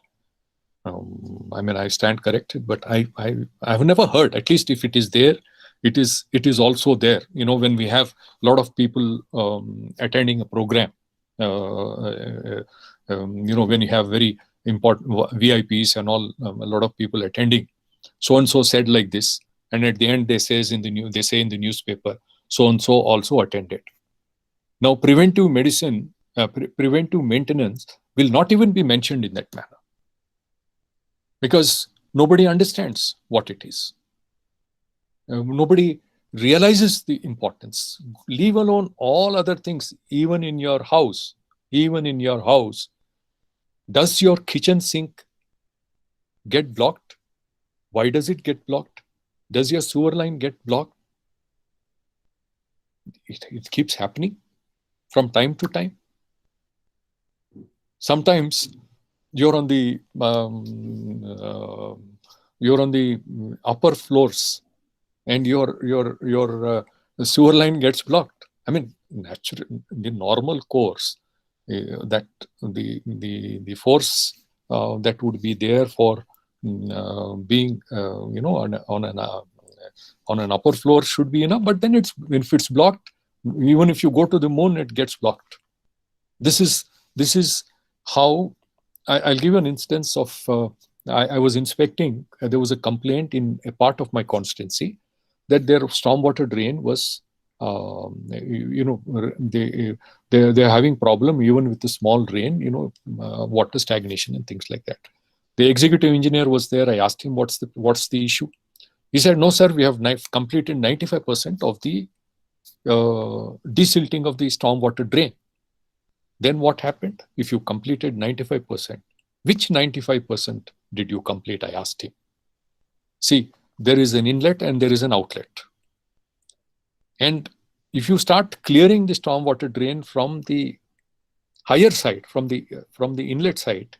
I mean, I stand corrected, but I've never heard. At least if it is there, it is also there. You know, when we have a lot of people attending a program, you know, when you have very important VIPs and all, a lot of people attending, so and so said like this, and at the end they say in the newspaper, so and so also attended. Now, preventive medicine, preventive maintenance will not even be mentioned in that manner, because nobody understands what it is. Nobody realizes the importance. Leave alone all other things. Even in your house, does your kitchen sink get blocked? Why does it get blocked? Does your sewer line get blocked? It keeps happening from time to time. Sometimes you're on the upper floors, and your sewer line gets blocked. I mean, the normal course, that the force that would be there for being you know, on an upper floor should be enough. But then if it's blocked, even if you go to the moon, it gets blocked. This is how. I'll give you an instance of. I was inspecting. There was a complaint in a part of my constituency that their stormwater drain was, you know, they're having problem even with the small rain, you know, water stagnation and things like that. The executive engineer was there. I asked him, what's the issue? He said, no, sir, we have completed 95% of the desilting of the stormwater drain. Then what happened? If you completed 95%, which 95% did you complete? I asked him. See, there is an inlet and there is an outlet. And if you start clearing the stormwater drain from the higher side, from the inlet side,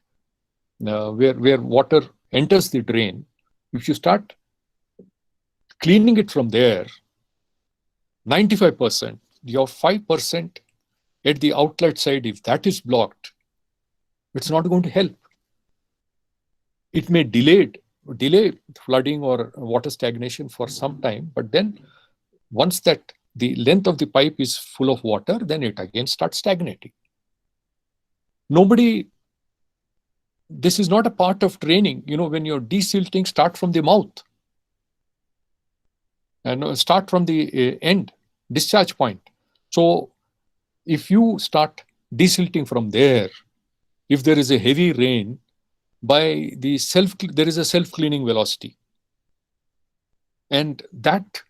where water enters the drain, if you start cleaning it from there, 95%, your 5% at the outlet side, if that is blocked, it's not going to help. It may delay flooding or water stagnation for some time, but then once that the length of the pipe is full of water, then it again starts stagnating. This is not a part of training. You know, when you're desilting, start from the mouth and start from the end, discharge point. So if you start desilting from there, if there is a heavy rain, there is a self-cleaning velocity. And that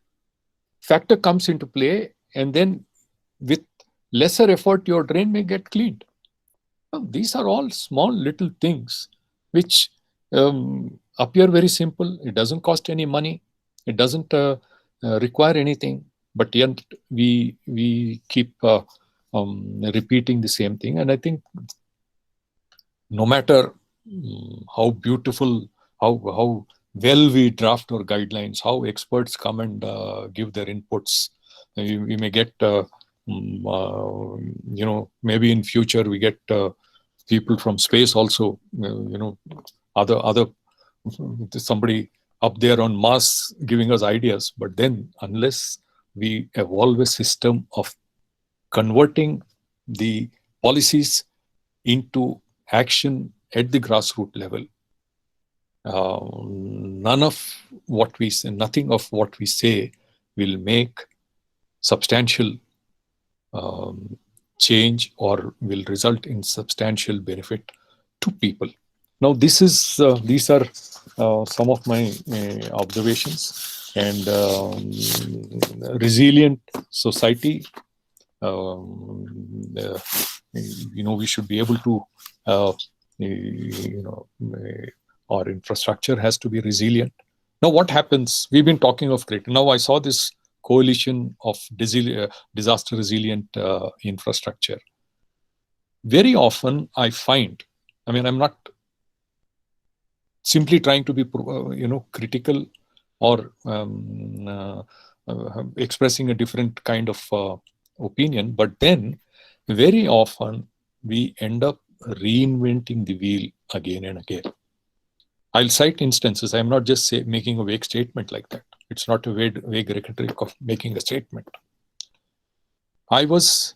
factor comes into play, and then with lesser effort, your drain may get cleaned. Well, these are all small little things which appear very simple. It doesn't cost any money. It doesn't require anything. But yet we keep repeating the same thing. And I think no matter how beautiful, how well we draft our guidelines, how experts come and give their inputs, we may get, maybe in future we get people from space also, other somebody up there on Mars giving us ideas. But then, unless we evolve a system of converting the policies into action at the grassroots level, nothing of what we say will make substantial change or will result in substantial benefit to people. Now, these are some of my observations. And resilient society, we should be able to, our infrastructure has to be resilient. Now, what happens? We've been talking of great. Now, I saw this coalition of disaster resilient infrastructure. Very often, I find, I'm not simply trying to be, critical or expressing a different kind of opinion, but then very often we end up reinventing the wheel again and again. I'll cite instances. I'm not just making a vague statement like that. It's not a vague rhetoric of making a statement. I was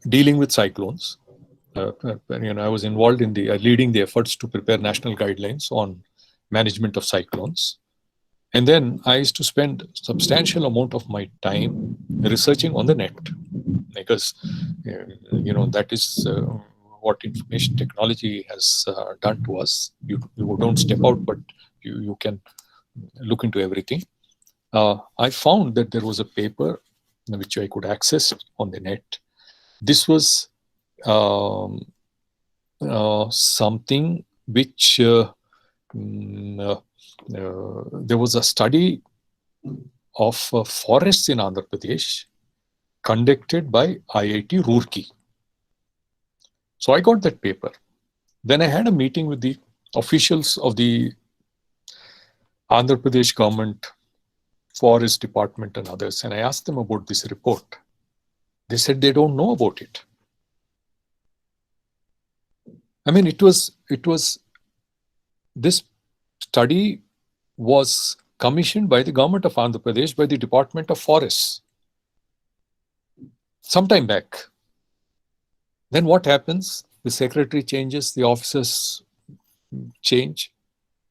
dealing with cyclones. I was involved in leading the efforts to prepare national guidelines on management of cyclones. And then I used to spend substantial amount of my time researching on the net, because, that is what information technology has done to us. You don't step out, but you can look into everything. I found that there was a paper which I could access on the net. This was something which there was a study of forests in Andhra Pradesh conducted by IIT Roorkee. So I got that paper. Then I had a meeting with the officials of the Andhra Pradesh government, forest department and others, and I asked them about this report. They said they don't know about it. This study was commissioned by the government of Andhra Pradesh, by the Department of Forests, sometime back. Then what happens? The secretary changes, the officers change,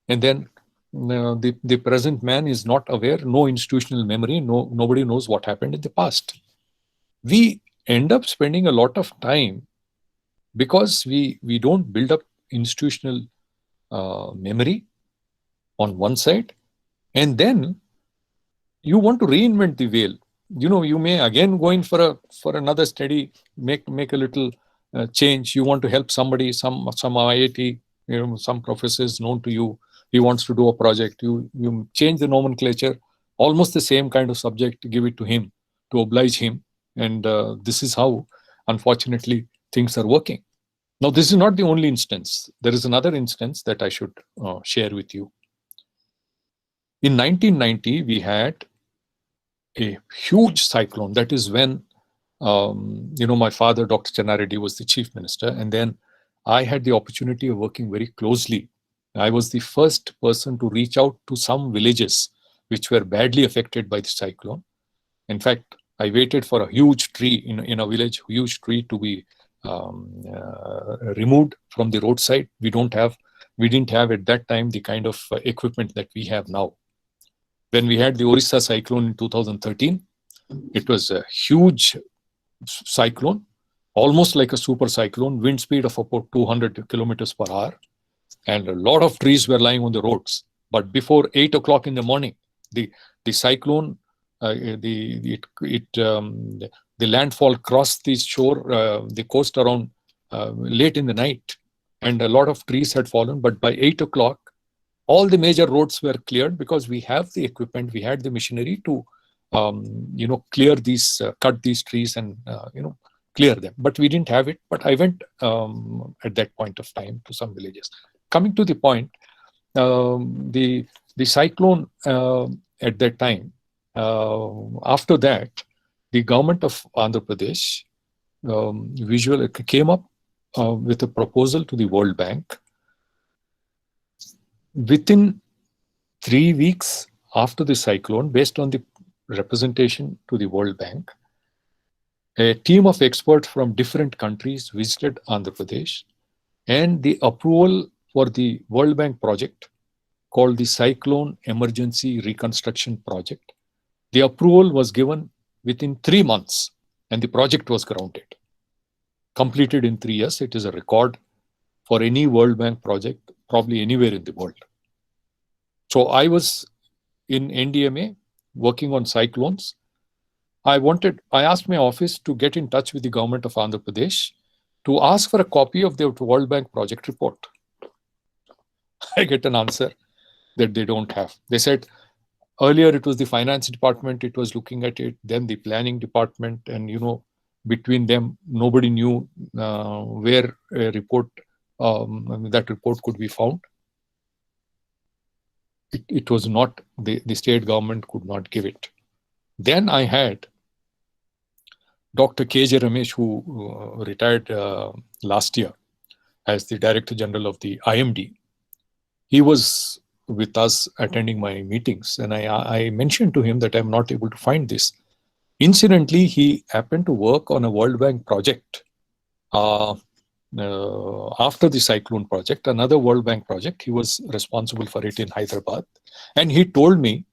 and then the present man is not aware, no institutional memory, nobody knows what happened in the past. We end up spending a lot of time because we don't build up institutional memory on one side, and then you want to reinvent the wheel. You may again go in for another study, make a little change. You want to help somebody, some IIT, some professors known to you. He wants to do a project. You change the nomenclature, almost the same kind of subject, give it to him to oblige him. And this is how, unfortunately, things are working. Now, this is not the only instance. There is another instance that I should share with you. In 1990, we had a huge cyclone. That is when, my father, Dr. Channa Reddy, was the chief minister. And then I had the opportunity of working very closely. I was the first person to reach out to some villages which were badly affected by the cyclone. In fact, I waited for a huge tree in a village, huge tree to be removed from the roadside. We didn't have at that time the kind of equipment that we have now. When we had the Orissa cyclone in 2013, it was a huge cyclone, almost like a super cyclone, wind speed of about 200 kilometers per hour. And a lot of trees were lying on the roads. But before 8 o'clock in the morning, the cyclone, the landfall crossed the shore, the coast around late in the night, and a lot of trees had fallen. But by 8 o'clock, all the major roads were cleared because we have the equipment, we had the machinery to, clear these, cut these trees and, clear them. But we didn't have it. But I went at that point of time to some villages. Coming to the point, the cyclone at that time, after that, the government of Andhra Pradesh came up with a proposal to the World Bank. Within 3 weeks after the cyclone, based on the representation to the World Bank, a team of experts from different countries visited Andhra Pradesh, and the approval for the World Bank project called the Cyclone Emergency Reconstruction Project. The approval was given within 3 months, and the project was grounded. Completed in 3 years. It is a record for any World Bank project, probably anywhere in the world. So I was in NDMA working on cyclones. I asked my office to get in touch with the government of Andhra Pradesh to ask for a copy of the World Bank project report. I get an answer that they don't have. They said earlier it was the finance department, it was looking at it, then the planning department, and between them, nobody knew where a report, that report could be found. It was not, the state government could not give it. Then I had Dr. K.J. Ramesh, who retired last year as the Director General of the IMD. He was with us attending my meetings, and I mentioned to him that I'm not able to find this. Incidentally, he happened to work on a World Bank project after the cyclone project, another World Bank project. He was responsible for it in Hyderabad. And he told me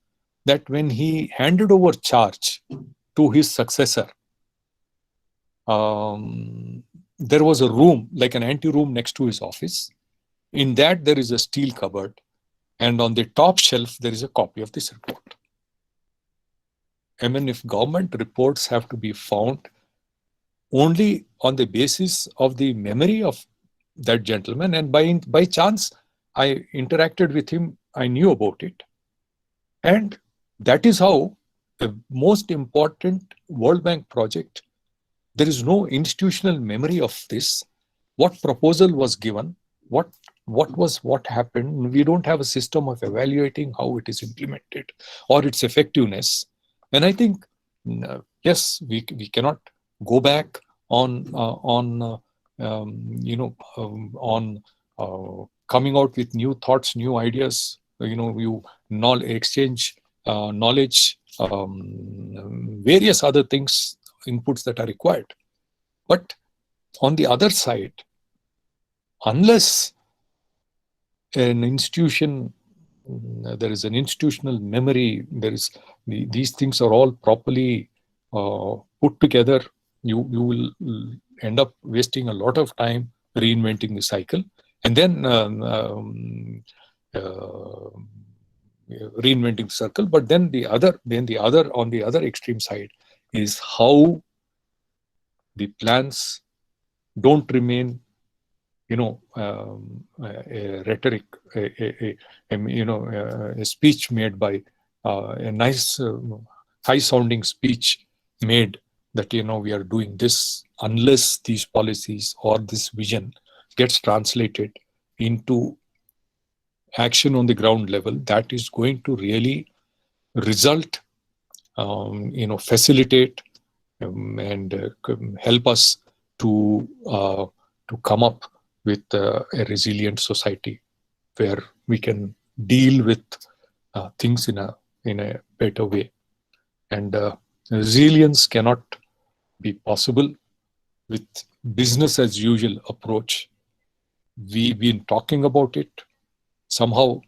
that when he handed over charge to his successor, there was a room, like an ante-room next to his office. In that, there is a steel cupboard. And on the top shelf, there is a copy of this report. I mean, if government reports have to be found only on the basis of the memory of that gentleman, and by chance, I interacted with him, I knew about it. And that is how the most important World Bank project, there is no institutional memory of this. What proposal was given, what happened. We don't have a system of evaluating how it is implemented or its effectiveness. And I think, yes, we cannot go back on coming out with new thoughts, new ideas. You exchange knowledge, various other things, inputs that are required. But on the other side, unless an institution, there is an institutional memory, these things are all properly put together, you will end up wasting a lot of time reinventing the cycle, and then reinventing the circle. But then the other on the other extreme side is how the plans don't remain, a rhetoric, a speech made by a nice, high-sounding speech made that, we are doing this, unless these policies or this vision gets translated into action on the ground level, that is going to really result, facilitate and help us to come up with a resilient society where we can deal with things in a better way. And resilience cannot be possible with business as usual approach. We've been talking about it. Somehow,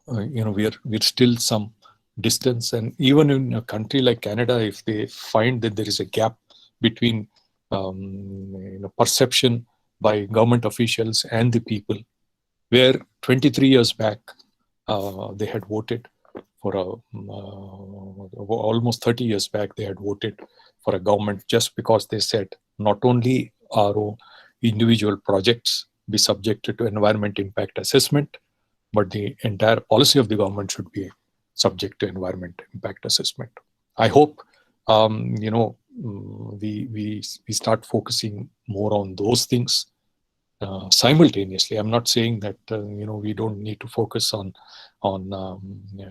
we're still some distance. And even in a country like Canada, if they find that there is a gap between perception by government officials and the people, where 23 years back they had voted for almost 30 years back they had voted for a government just because they said not only our individual projects be subjected to environment impact assessment, but the entire policy of the government should be subject to environment impact assessment. I hope we start focusing more on those things simultaneously. I'm not saying that we don't need to focus on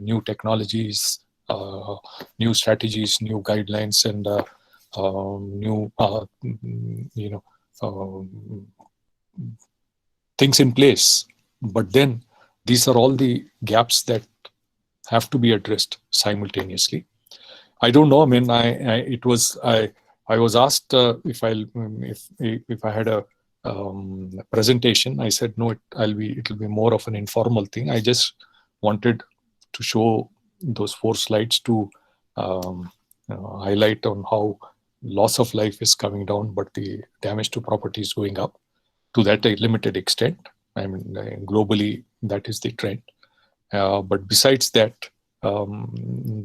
new technologies, new strategies, new guidelines, and new things in place. But then these are all the gaps that have to be addressed simultaneously. I don't know. I mean, I was asked if I had a presentation. I said no. It'll be more of an informal thing. I just wanted to show those 4 slides to highlight on how loss of life is coming down, but the damage to property is going up to that a limited extent. I mean, globally that is the trend. But besides that,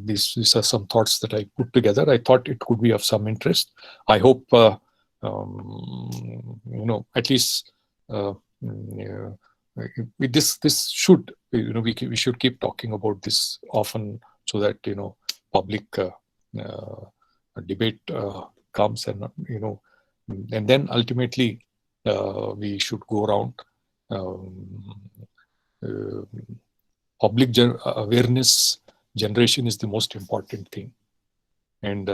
these are some thoughts that I put together. I thought it could be of some interest. I hope, at least this should, we should keep talking about this often, so that public debate comes, and and then ultimately we should go around. Public awareness generation is the most important thing. And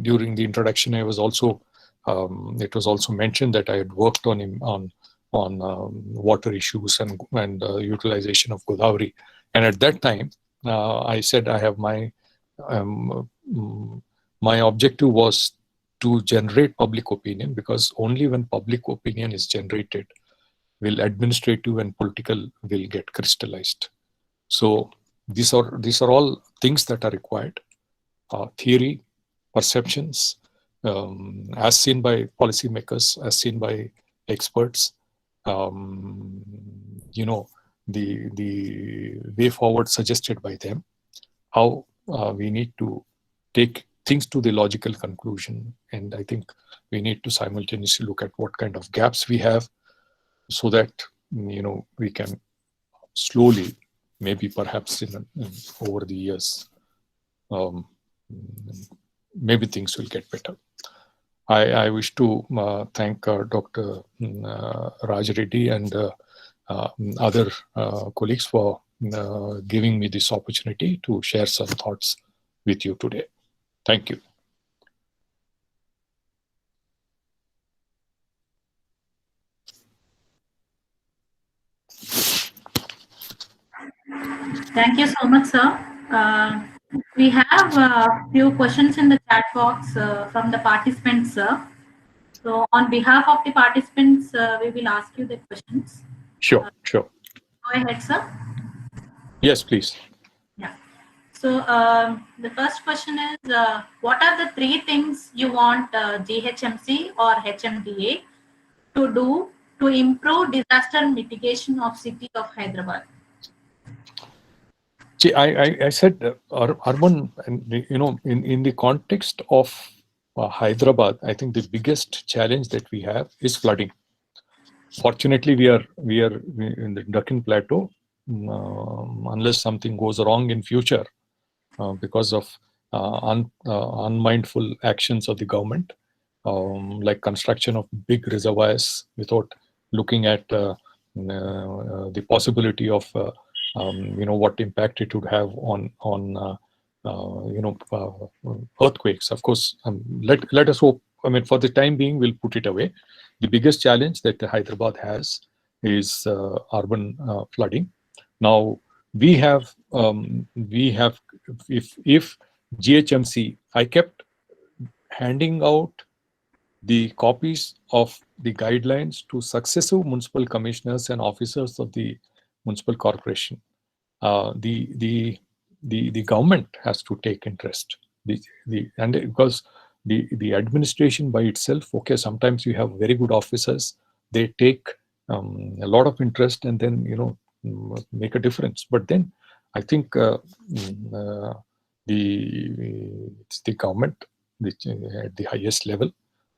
during the introduction, it was also mentioned that I had worked on water issues and utilization of Godavari. And at that time, I said I have my objective was to generate public opinion, because only when public opinion is generated will administrative and political will get crystallized. So these are all things that are required. Theory, perceptions, as seen by policymakers, as seen by experts. The way forward suggested by them. How we need to take things to the logical conclusion, and I think we need to simultaneously look at what kind of gaps we have, so that we can slowly, maybe perhaps over the years, maybe things will get better. I wish to thank Dr. Raj Reddy and other colleagues for giving me this opportunity to share some thoughts with you today. Thank you. Thank you so much, sir. We have a few questions in the chat box from the participants, sir. So on behalf of the participants, we will ask you the questions. Sure. Go ahead, sir. Yes, please. Yeah. So the first question is, what are the 3 things you want GHMC or HMDA to do to improve disaster mitigation of city of Hyderabad? See, I said urban, in the context of Hyderabad, I think the biggest challenge that we have is flooding. Fortunately, we are in the Deccan Plateau. Unless something goes wrong in future because of unmindful actions of the government, like construction of big reservoirs without looking at the possibility of what impact it would have on earthquakes. Of course, let us hope. I mean, for the time being, we'll put it away. The biggest challenge that Hyderabad has is urban flooding. Now we have if GHMC, I kept handing out the copies of the guidelines to successive municipal commissioners and officers of the municipal corporation. The government has to take interest. And because the administration by itself, okay, sometimes you have very good officers, they take a lot of interest and then make a difference. But then I think it's the government at the highest level.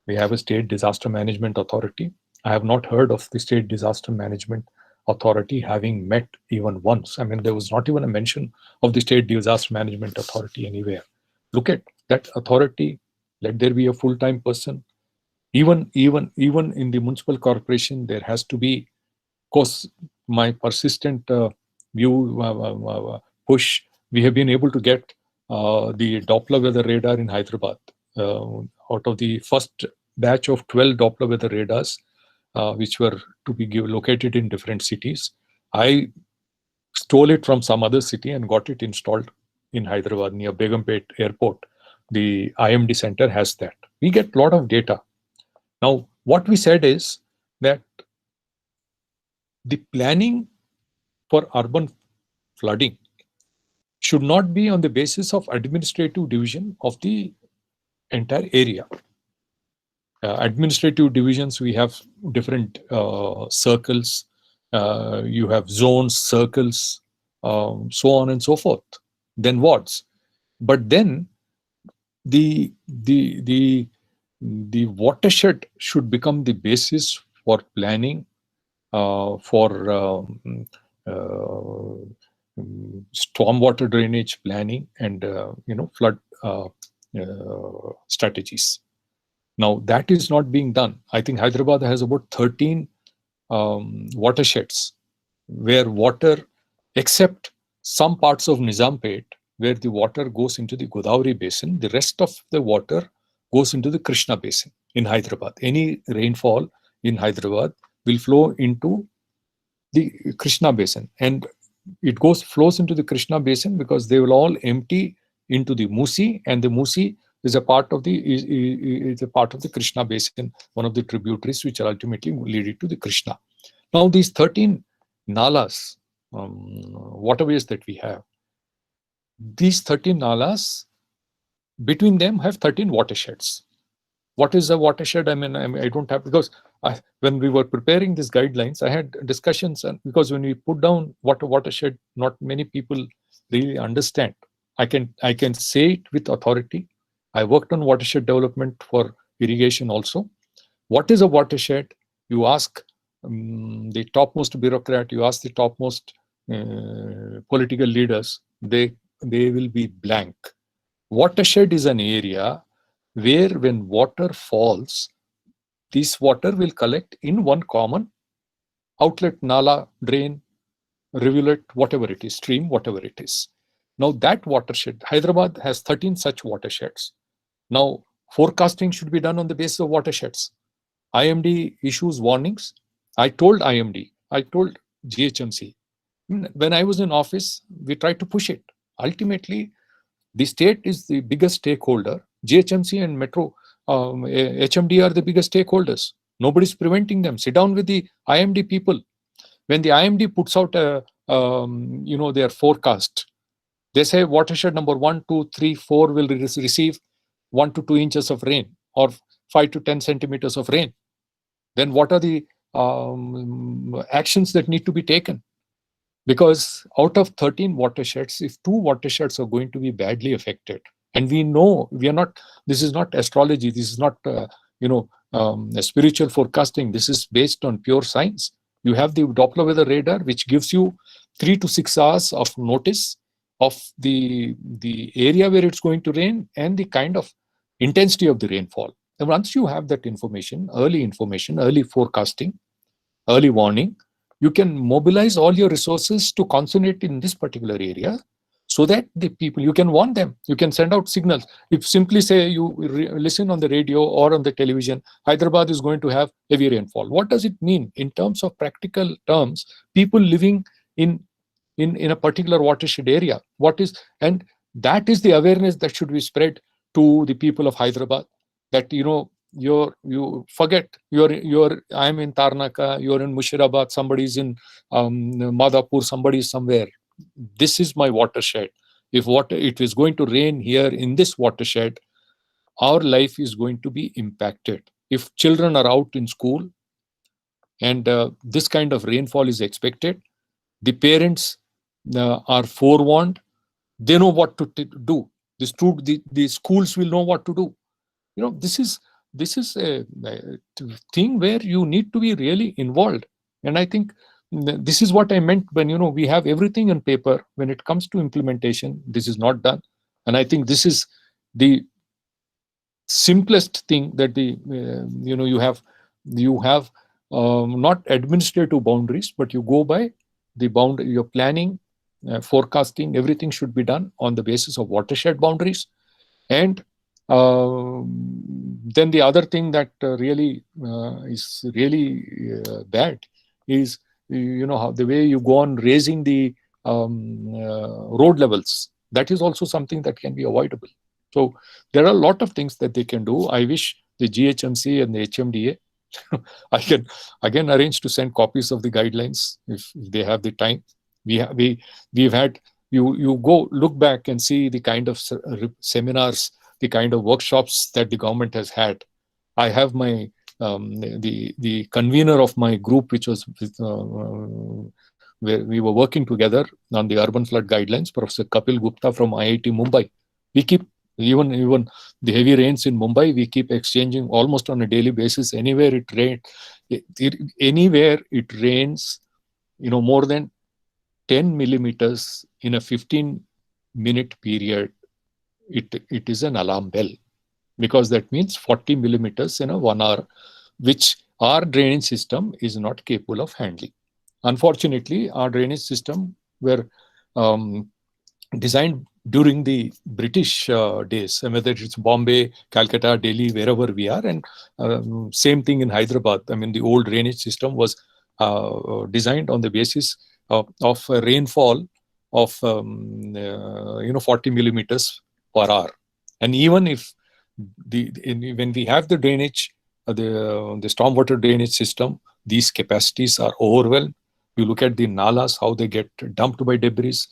We have a state disaster management authority. I have not heard of the state disaster management authority having met even once. I mean, there was not even a mention of the state disaster management authority anywhere. Look at that authority, let there be a full-time person. Even in the municipal corporation, there has to be, of course, my persistent view push. We have been able to get the Doppler weather radar in Hyderabad. Out of the first batch of 12 Doppler weather radars, which were to be located in different cities, I stole it from some other city and got it installed in Hyderabad near Begumpet Airport. The IMD center has that. We get a lot of data. Now, what we said is that the planning for urban flooding should not be on the basis of administrative division of the entire area. Administrative divisions, we have different circles, you have zones, circles, so on and so forth, then wards. But then the watershed should become the basis for planning, for stormwater drainage planning, and flood strategies. Now that is not being done. I think Hyderabad has about 13 watersheds where water, except some parts of Nizampet, where the water goes into the Godavari basin, the rest of the water goes into the Krishna basin in Hyderabad. Any rainfall in Hyderabad will flow into the Krishna basin, and it flows into the Krishna basin because they will all empty into the Musi, and the Musi is a part of the Krishna basin, one of the tributaries which are ultimately lead to the Krishna. Now these 13 nalas, waterways that we have, these 13 nalas, between them have 13 watersheds. What is a watershed? I mean, I don't have, because when we were preparing these guidelines, I had discussions, and because when we put down what a watershed, not many people really understand. I can say it with authority. I worked on watershed development for irrigation also. What is a watershed? You ask the topmost bureaucrat, you ask the topmost political leaders, they will be blank. Watershed is an area where when water falls, this water will collect in one common outlet, nala, drain, rivulet, whatever it is, stream, whatever it is. Now that watershed, Hyderabad has 13 such watersheds. Now forecasting should be done on the basis of watersheds. IMD issues warnings. I told IMD, I told GHMC. When I was in office, we tried to push it. Ultimately, the state is the biggest stakeholder. GHMC and Metro, HMD are the biggest stakeholders. Nobody's preventing them. Sit down with the IMD people. When the IMD puts out their forecast, they say watershed number 1, 2, 3, 4 will receive 1 to 2 inches of rain, or 5 to 10 centimeters of rain. Then what are the actions that need to be taken? Because out of 13 watersheds, if 2 watersheds are going to be badly affected, and we know we are not, this is not astrology, this is not a spiritual forecasting, this is based on pure science. You have the Doppler weather radar, which gives you 3 to 6 hours of notice of the area where it's going to rain and the kind of intensity of the rainfall. And once you have that information, early forecasting, early warning, you can mobilize all your resources to concentrate in this particular area, so that the people, you can warn them, you can send out signals. If simply say you listen on the radio or on the television, Hyderabad is going to have heavy rainfall. What does it mean in terms of practical terms? People living in a particular watershed area, and that is the awareness that should be spread to the people of Hyderabad, that you forget I'm in Tarnaka, you're in Mushirabad, somebody's in Madhapur, somebody's somewhere. This is my watershed. If it is going to rain here in this watershed, our life is going to be impacted. If children are out in school and this kind of rainfall is expected, the parents are forewarned. They know what to do. The schools will know what to do. This is a thing where you need to be really involved. And I think this is what I meant when we have everything on paper. When it comes to implementation, this is not done. And I think this is the simplest thing that the you have not administrative boundaries, but you go by the boundary. Your planning, forecasting, everything should be done on the basis of watershed boundaries. And then the other thing that really is really bad is how the way you go on raising the road levels. That is also something that can be avoidable. So there are a lot of things that they can do. I wish the GHMC and the HMDA I can again arrange to send copies of the guidelines if they have the time. We've had you go look back and see the kind of seminars, the kind of workshops that the government has had. I have my the convener of my group, which was where we were working together on the urban flood guidelines, Professor Kapil Gupta from IIT Mumbai. We keep even the heavy rains in Mumbai, we keep exchanging almost on a daily basis. Anywhere it rains, more than 10 millimeters in a 15-minute period, it is an alarm bell, because that means 40 millimeters in a 1 hour, which our drainage system is not capable of handling. Unfortunately, our drainage system were designed during the British days, whether it's Bombay, Calcutta, Delhi, wherever we are, and same thing in Hyderabad. I mean, the old drainage system was designed on the basis of a rainfall of 40 millimeters per hour. And even if when we have the drainage, the stormwater drainage system, these capacities are overwhelmed. You look at the nalas, how they get dumped by debris.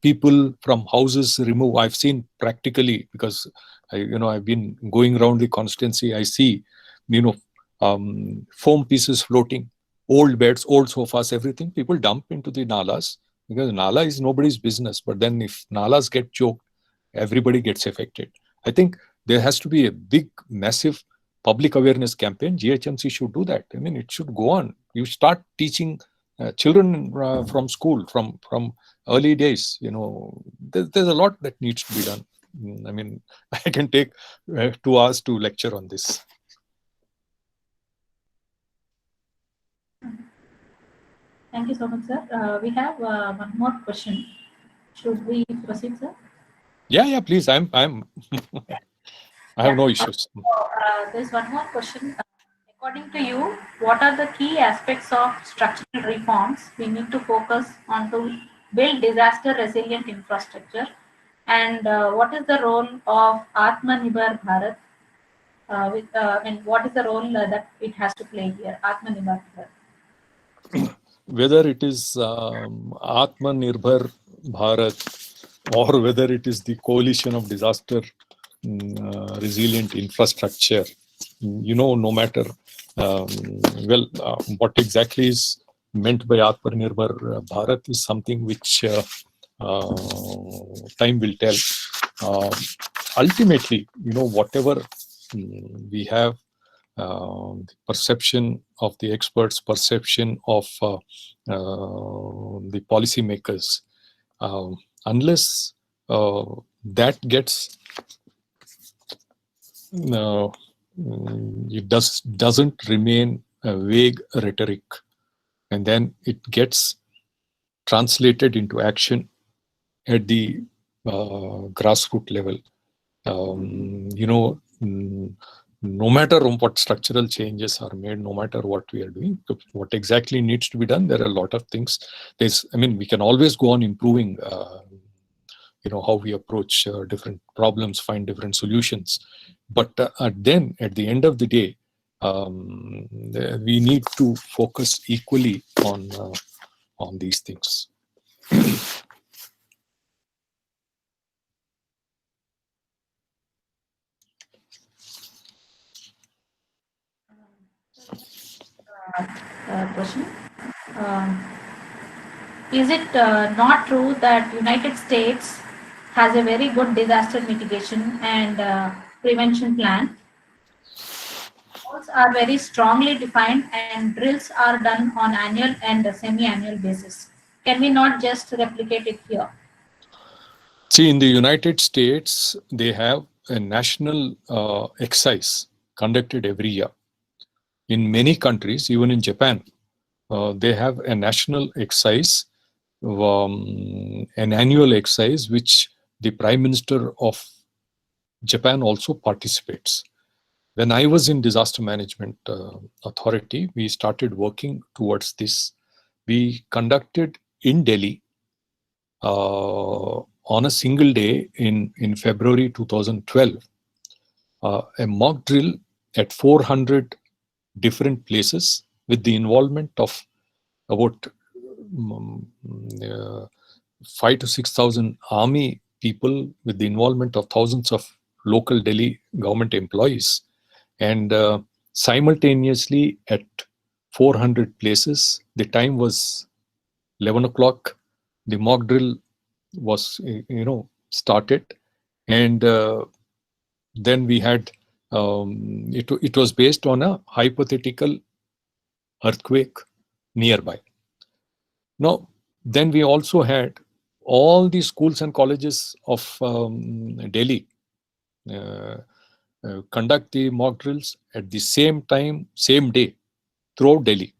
People from houses remove. I've seen practically, because I've been going around the constituency. I see, foam pieces floating, old beds, old sofas, everything. People dump into the nalas, because nala is nobody's business. But then if nalas get choked, everybody gets affected. I think there has to be a big, massive public awareness campaign. GHMC should do that. I mean, it should go on. You start teaching children from school, from early days. There's a lot that needs to be done. I mean, I can take 2 hours to lecture on this. Thank you so much, sir. We have one more question. Should we proceed, sir? Yeah, please. I have no issues. So, there's one more question. According to you, what are the key aspects of structural reforms we need to focus on to build disaster resilient infrastructure? And what is the role of Atmanirbhar Bharat? And what is the role that it has to play here, Atmanirbhar Bharat? Whether it is Atmanirbhar Bharat or whether it is the coalition of disaster resilient infrastructure, no matter what exactly is meant by Atmanirbhar Bharat is something which time will tell. Ultimately, whatever we have, the perception of the experts, perception of the policymakers, unless that gets it doesn't remain a vague rhetoric, and then it gets translated into action at the grassroots level. No matter what structural changes are made, no matter what we are doing, what exactly needs to be done, there are a lot of things. We can always go on improving how we approach different problems, find different solutions. But then at the end of the day, we need to focus equally on these things. Question. Is it not true that United States has a very good disaster mitigation and prevention plan? Goals are very strongly defined and drills are done on annual and semi-annual basis. Can we not just replicate it here? See, in the United States, they have a national exercise conducted every year. In many countries, even in Japan, they have a national exercise, an annual exercise, which the Prime Minister of Japan also participates. When I was in Disaster Management Authority, we started working towards this. We conducted in Delhi on a single day in February 2012, a mock drill at 400 different places with the involvement of about 5,000 to 6,000 army people, with the involvement of thousands of local Delhi government employees. And simultaneously at 400 places, the time was 11 o'clock. The mock drill was, started. And then we had, it was based on a hypothetical earthquake nearby. Now, then we also had all the schools and colleges of Delhi conduct the mock drills at the same time, same day, throughout Delhi.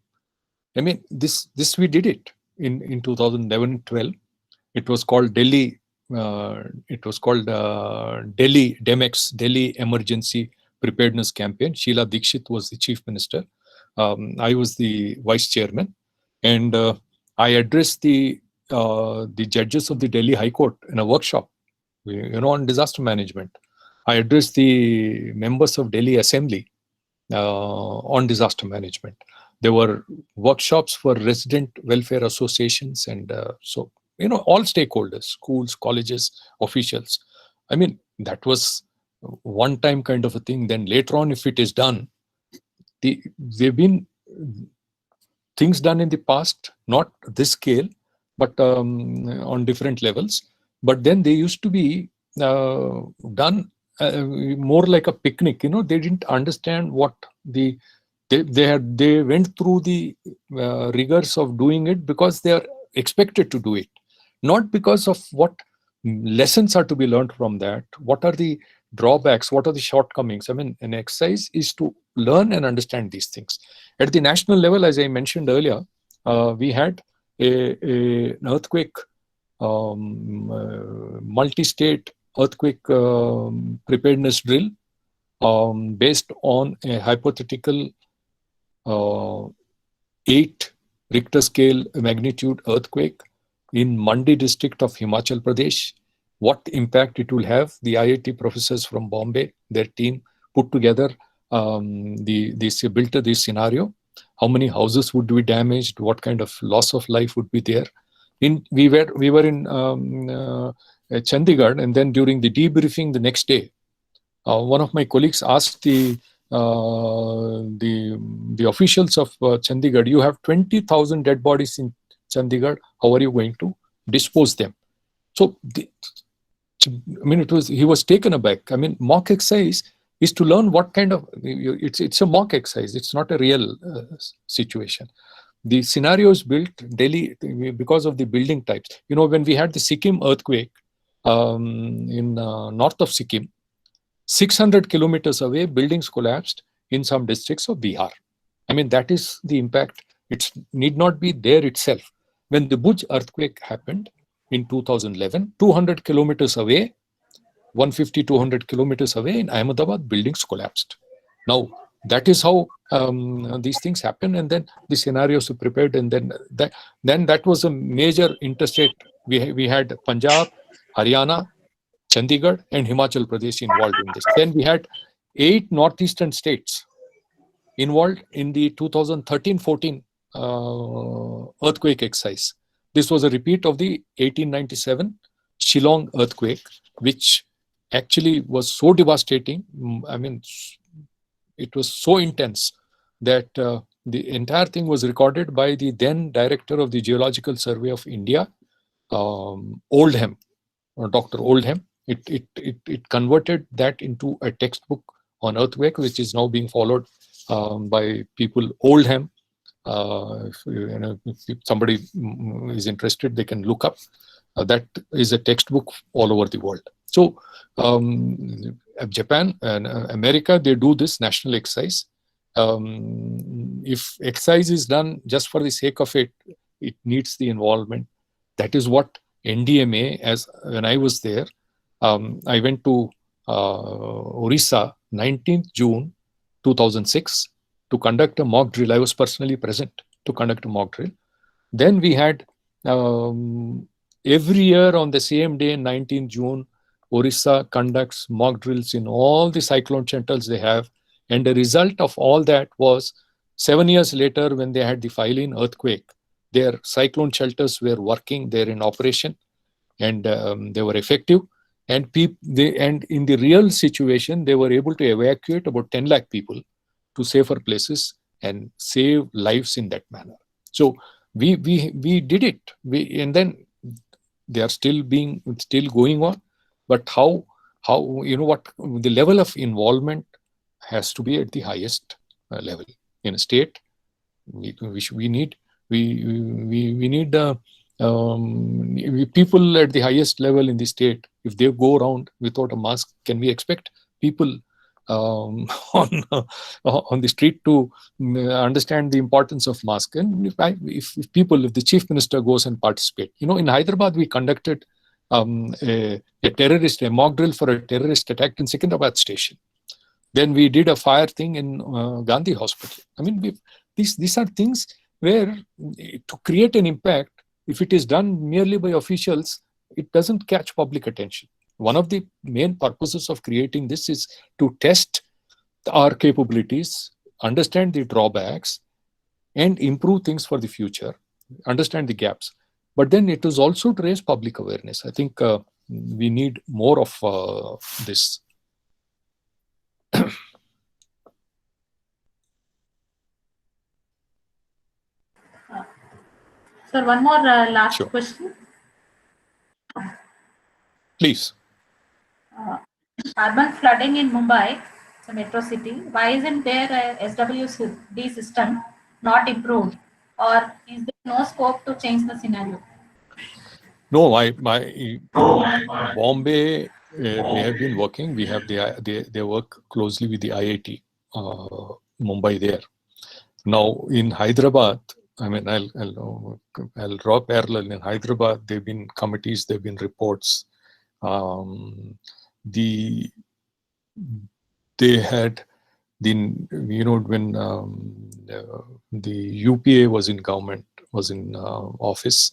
I mean, this we did it in 2011-12. It was called Delhi. It was called Delhi DEMEX, Delhi Emergency Preparedness Campaign. Sheila Dikshit was the chief minister. I was the vice chairman, and I addressed the judges of the Delhi High Court in a workshop, on disaster management. I addressed the members of Delhi Assembly on disaster management. There were workshops for resident welfare associations and all stakeholders, schools, colleges, officials. I mean, that was one time kind of a thing. Then later on, if it is done, there've been things done in the past, not this scale, but on different levels. But then they used to be done more like a picnic. They didn't understand what they went through the rigors of doing it because they are expected to do it, not because of what lessons are to be learned from that. What are the drawbacks? What are the shortcomings? I mean, an exercise is to learn and understand these things. At the national level, as I mentioned earlier, we had an earthquake, multi-state earthquake preparedness drill based on a hypothetical 8 Richter scale magnitude earthquake in Mandi district of Himachal Pradesh. What impact it will have? The IIT professors from Bombay, their team, put together built this scenario. How many houses would be damaged? What kind of loss of life would be there? We were in Chandigarh, and then during the debriefing the next day, one of my colleagues asked the officials of Chandigarh, "You have 20,000 dead bodies in Chandigarh. How are you going to dispose them?" So, he was taken aback. I mean, mock exercise is to learn what kind of, it's a mock exercise. It's not a real situation. The scenarios built Delhi because of the building types. When we had the Sikkim earthquake in north of Sikkim, 600 kilometers away, buildings collapsed in some districts of Bihar. I mean, that is the impact. It need not be there itself. When the Bhuj earthquake happened in 2011, 200 kilometers away, 150, 200 kilometers away in Ahmedabad, buildings collapsed. Now, that is how these things happen, and then the scenarios are prepared, and then that was a major interstate. We had Punjab, Haryana, Chandigarh, and Himachal Pradesh involved in this. Then we had 8 northeastern states involved in the 2013-14 earthquake exercise. This was a repeat of the 1897 Shillong earthquake, which actually was so devastating. I mean, it was so intense that the entire thing was recorded by the then director of the Geological Survey of India, Oldham, or Dr. Oldham. It converted that into a textbook on earthquake, which is now being followed by people. Oldham, if somebody is interested, they can look up. That is a textbook all over the world. So Japan and America, they do this national exercise. If exercise is done just for the sake of it, it needs the involvement. That is what NDMA, as when I was there, I went to Orissa, 19th June 2006, to conduct a mock drill. I was personally present to conduct a mock drill. Then we had every year on the same day, 19th June, Orissa conducts mock drills in all the cyclone centers they have. And the result of all that was 7 years later, when they had the Filene earthquake, their cyclone shelters were working, they're in operation, and they were effective. And in the real situation, they were able to evacuate about 10 lakh people to safer places and save lives in that manner. So we did it. And then they are still going on. But how what the level of involvement has to be at the highest level in a state. We need people at the highest level in the state. If they go around without a mask, can we expect people on the street to understand the importance of mask? And if the chief minister goes and participate, in Hyderabad we conducted a mock drill for a terrorist attack in Secunderabad station. Then we did a fire thing in Gandhi Hospital. I mean, these are things where to create an impact, if it is done merely by officials, it doesn't catch public attention. One of the main purposes of creating this is to test our capabilities, understand the drawbacks, and improve things for the future, understand the gaps. But then it is also to raise public awareness. I think we need more of this. Sir, one more last question. Please. Urban flooding in Mumbai, the metro city, why isn't there a SWD system not improved? Or is there no scope to change the scenario? No, Bombay, they have been working. We have they work closely with the IIT Mumbai there. Now in Hyderabad, I mean, I'll draw parallel. In Hyderabad, there've been committees, there've been reports. They had when the UPA was in government, was in office,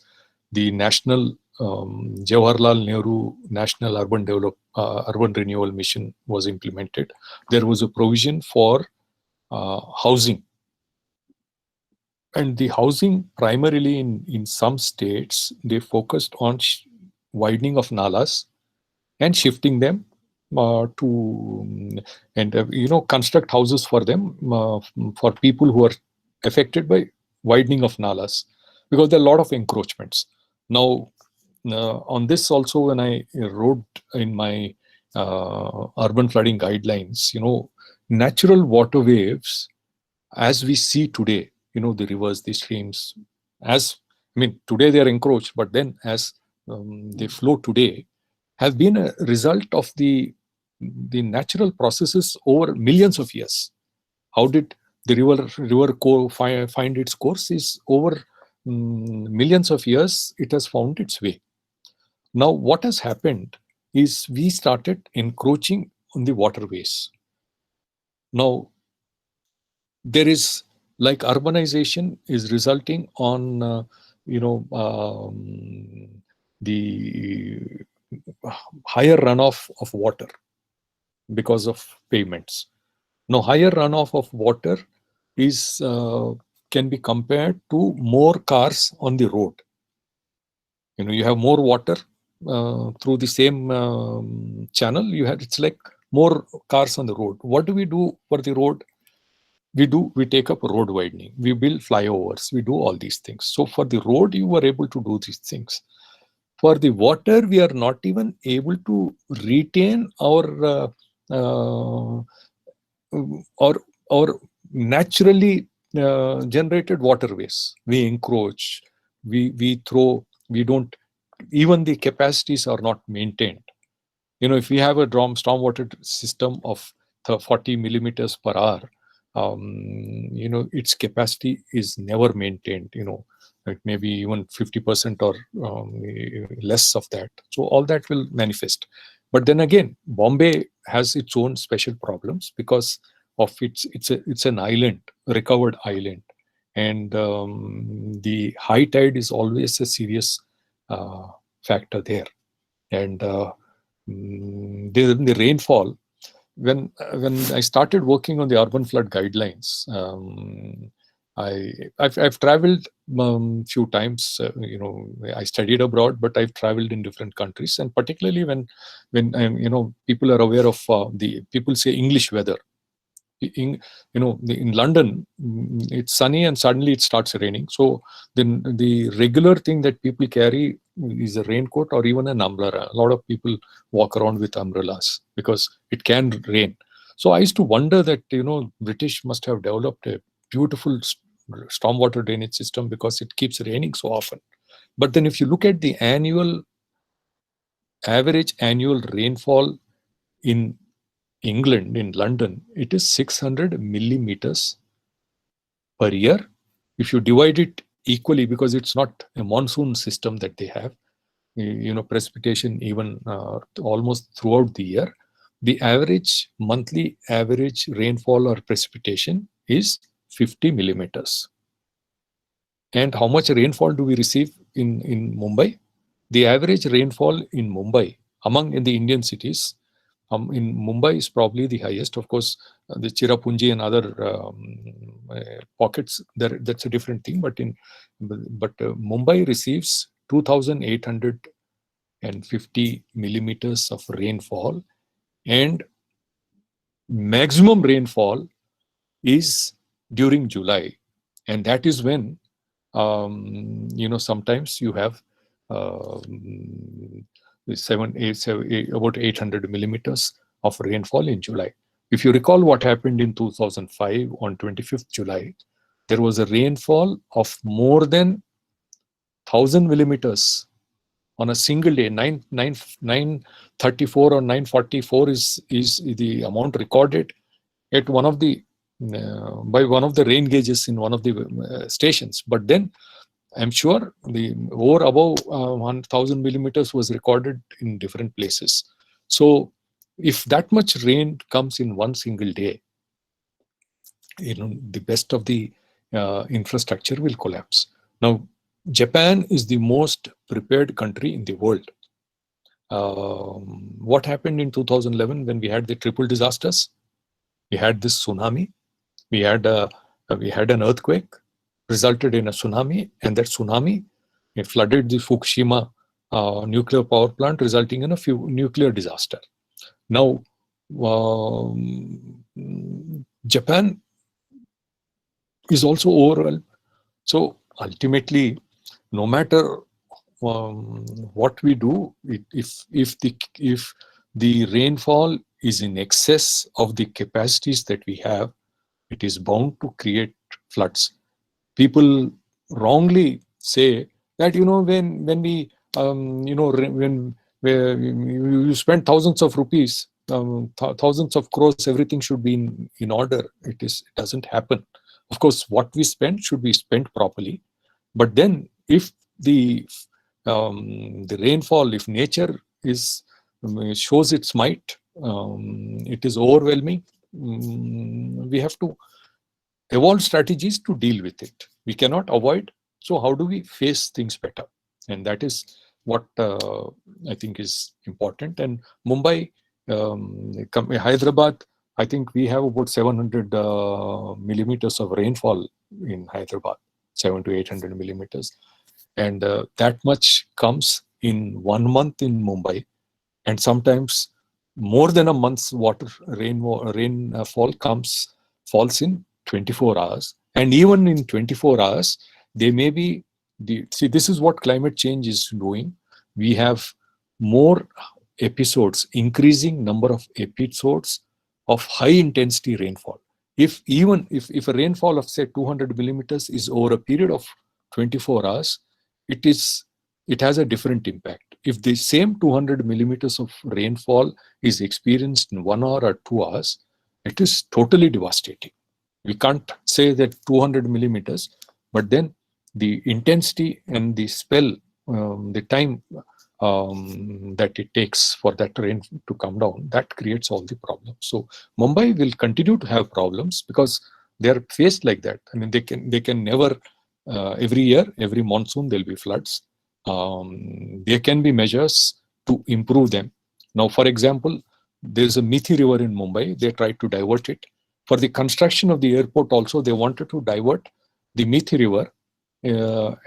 the national Jawaharlal Nehru National Urban Renewal Mission was implemented. There was a provision for housing. And the housing primarily in some states, they focused on widening of nalas and shifting them construct houses for them, for people who are affected by widening of nalas, because there are a lot of encroachments. Now, on this also, when I wrote in my urban flooding guidelines, natural water waves, as we see today, the rivers, the streams, today they are encroached, but then as they flow today, have been a result of the natural processes over millions of years. How did the river find its course? Is over millions of years, it has found its way. Now, what has happened is we started encroaching on the waterways. Now, there is, like, urbanization is resulting on, the higher runoff of water because of pavements. Now, higher runoff of water is can be compared to more cars on the road. You have more water through the same channel. It's like more cars on the road. What do we do for the road? We take up road widening. We build flyovers. We do all these things. So for the road, you were able to do these things. For the water, we are not even able to retain our naturally generated waterways. We encroach. We throw. We don't. Even the capacities are not maintained. if we have a stormwater system of 40 millimeters per hour, its capacity is never maintained. It may be even 50% or less of that. So all that will manifest. But then again, Bombay has its own special problems because of it's an island, recovered island, and the high tide is always a serious factor there. And the rainfall, when I started working on the urban flood guidelines, I've traveled few times. I studied abroad, but I've traveled in different countries, and particularly when people are aware of the people say English weather. In London, it's sunny and suddenly it starts raining. So then the regular thing that people carry is a raincoat or even an umbrella. A lot of people walk around with umbrellas because it can rain. So I used to wonder that British must have developed a beautiful stormwater drainage system because it keeps raining so often. But then if you look at the average annual rainfall in England, in London, it is 600 millimeters per year. If you divide it equally, because it's not a monsoon system that they have, precipitation even almost throughout the year, the monthly average rainfall or precipitation is 50 millimeters. And how much rainfall do we receive in Mumbai? The average rainfall in Mumbai in the Indian cities, in Mumbai is probably the highest. Of course, the Cherrapunji and other pockets, that's a different thing. But Mumbai receives 2,850 millimeters of rainfall, and maximum rainfall is during July, and that is when sometimes you have about 800 millimeters of rainfall in July. If you recall what happened in 2005 on 25th July, there was a rainfall of more than 1,000 millimeters on a single day. 934 or 944 is the amount recorded at one of the by one of the rain gauges in one of the stations. But then I'm sure the above 1,000 millimeters was recorded in different places. So if that much rain comes in one single day, the best of the infrastructure will collapse. Now, Japan is the most prepared country in the world. What happened in 2011 when we had the triple disasters? We had this tsunami. We had an earthquake, resulted in a tsunami, and that tsunami flooded the Fukushima nuclear power plant, resulting in a nuclear disaster. Now, Japan is also overwhelmed. So ultimately, no matter what we do, if the rainfall is in excess of the capacities that we have, it is bound to create floods. People wrongly say that when you spend thousands of rupees, thousands of crores, everything should be in order. It doesn't happen. Of course, what we spend should be spent properly. But then, if the rainfall, if nature shows its might, it is overwhelming. We have to evolve strategies to deal with it. We cannot avoid. So how do we face things better? And that is what I think is important. And Mumbai, Hyderabad, I think we have about 700 millimeters of rainfall in Hyderabad, 700 to 800 millimeters. And that much comes in 1 month in Mumbai. And sometimes more than a month's rainfall falls in 24 hours. And even in 24 hours, they may be, this is what climate change is doing. We have more episodes, increasing number of episodes of high intensity rainfall. If a rainfall of say 200 millimeters is over a period of 24 hours, it has a different impact. if the same 200 millimeters of rainfall is experienced in 1 hour or 2 hours, it is totally devastating. We can't say that 200 millimeters, but then the intensity and the spell, the time that it takes for that rain to come down, that creates all the problems. So Mumbai will continue to have problems because they are faced like that. I mean, they can never, every year, every monsoon, there'll be floods. There can be measures to improve them. Now, for example, there's a Mithi River in Mumbai. They tried to divert it. For the construction of the airport also, they wanted to divert the Mithi River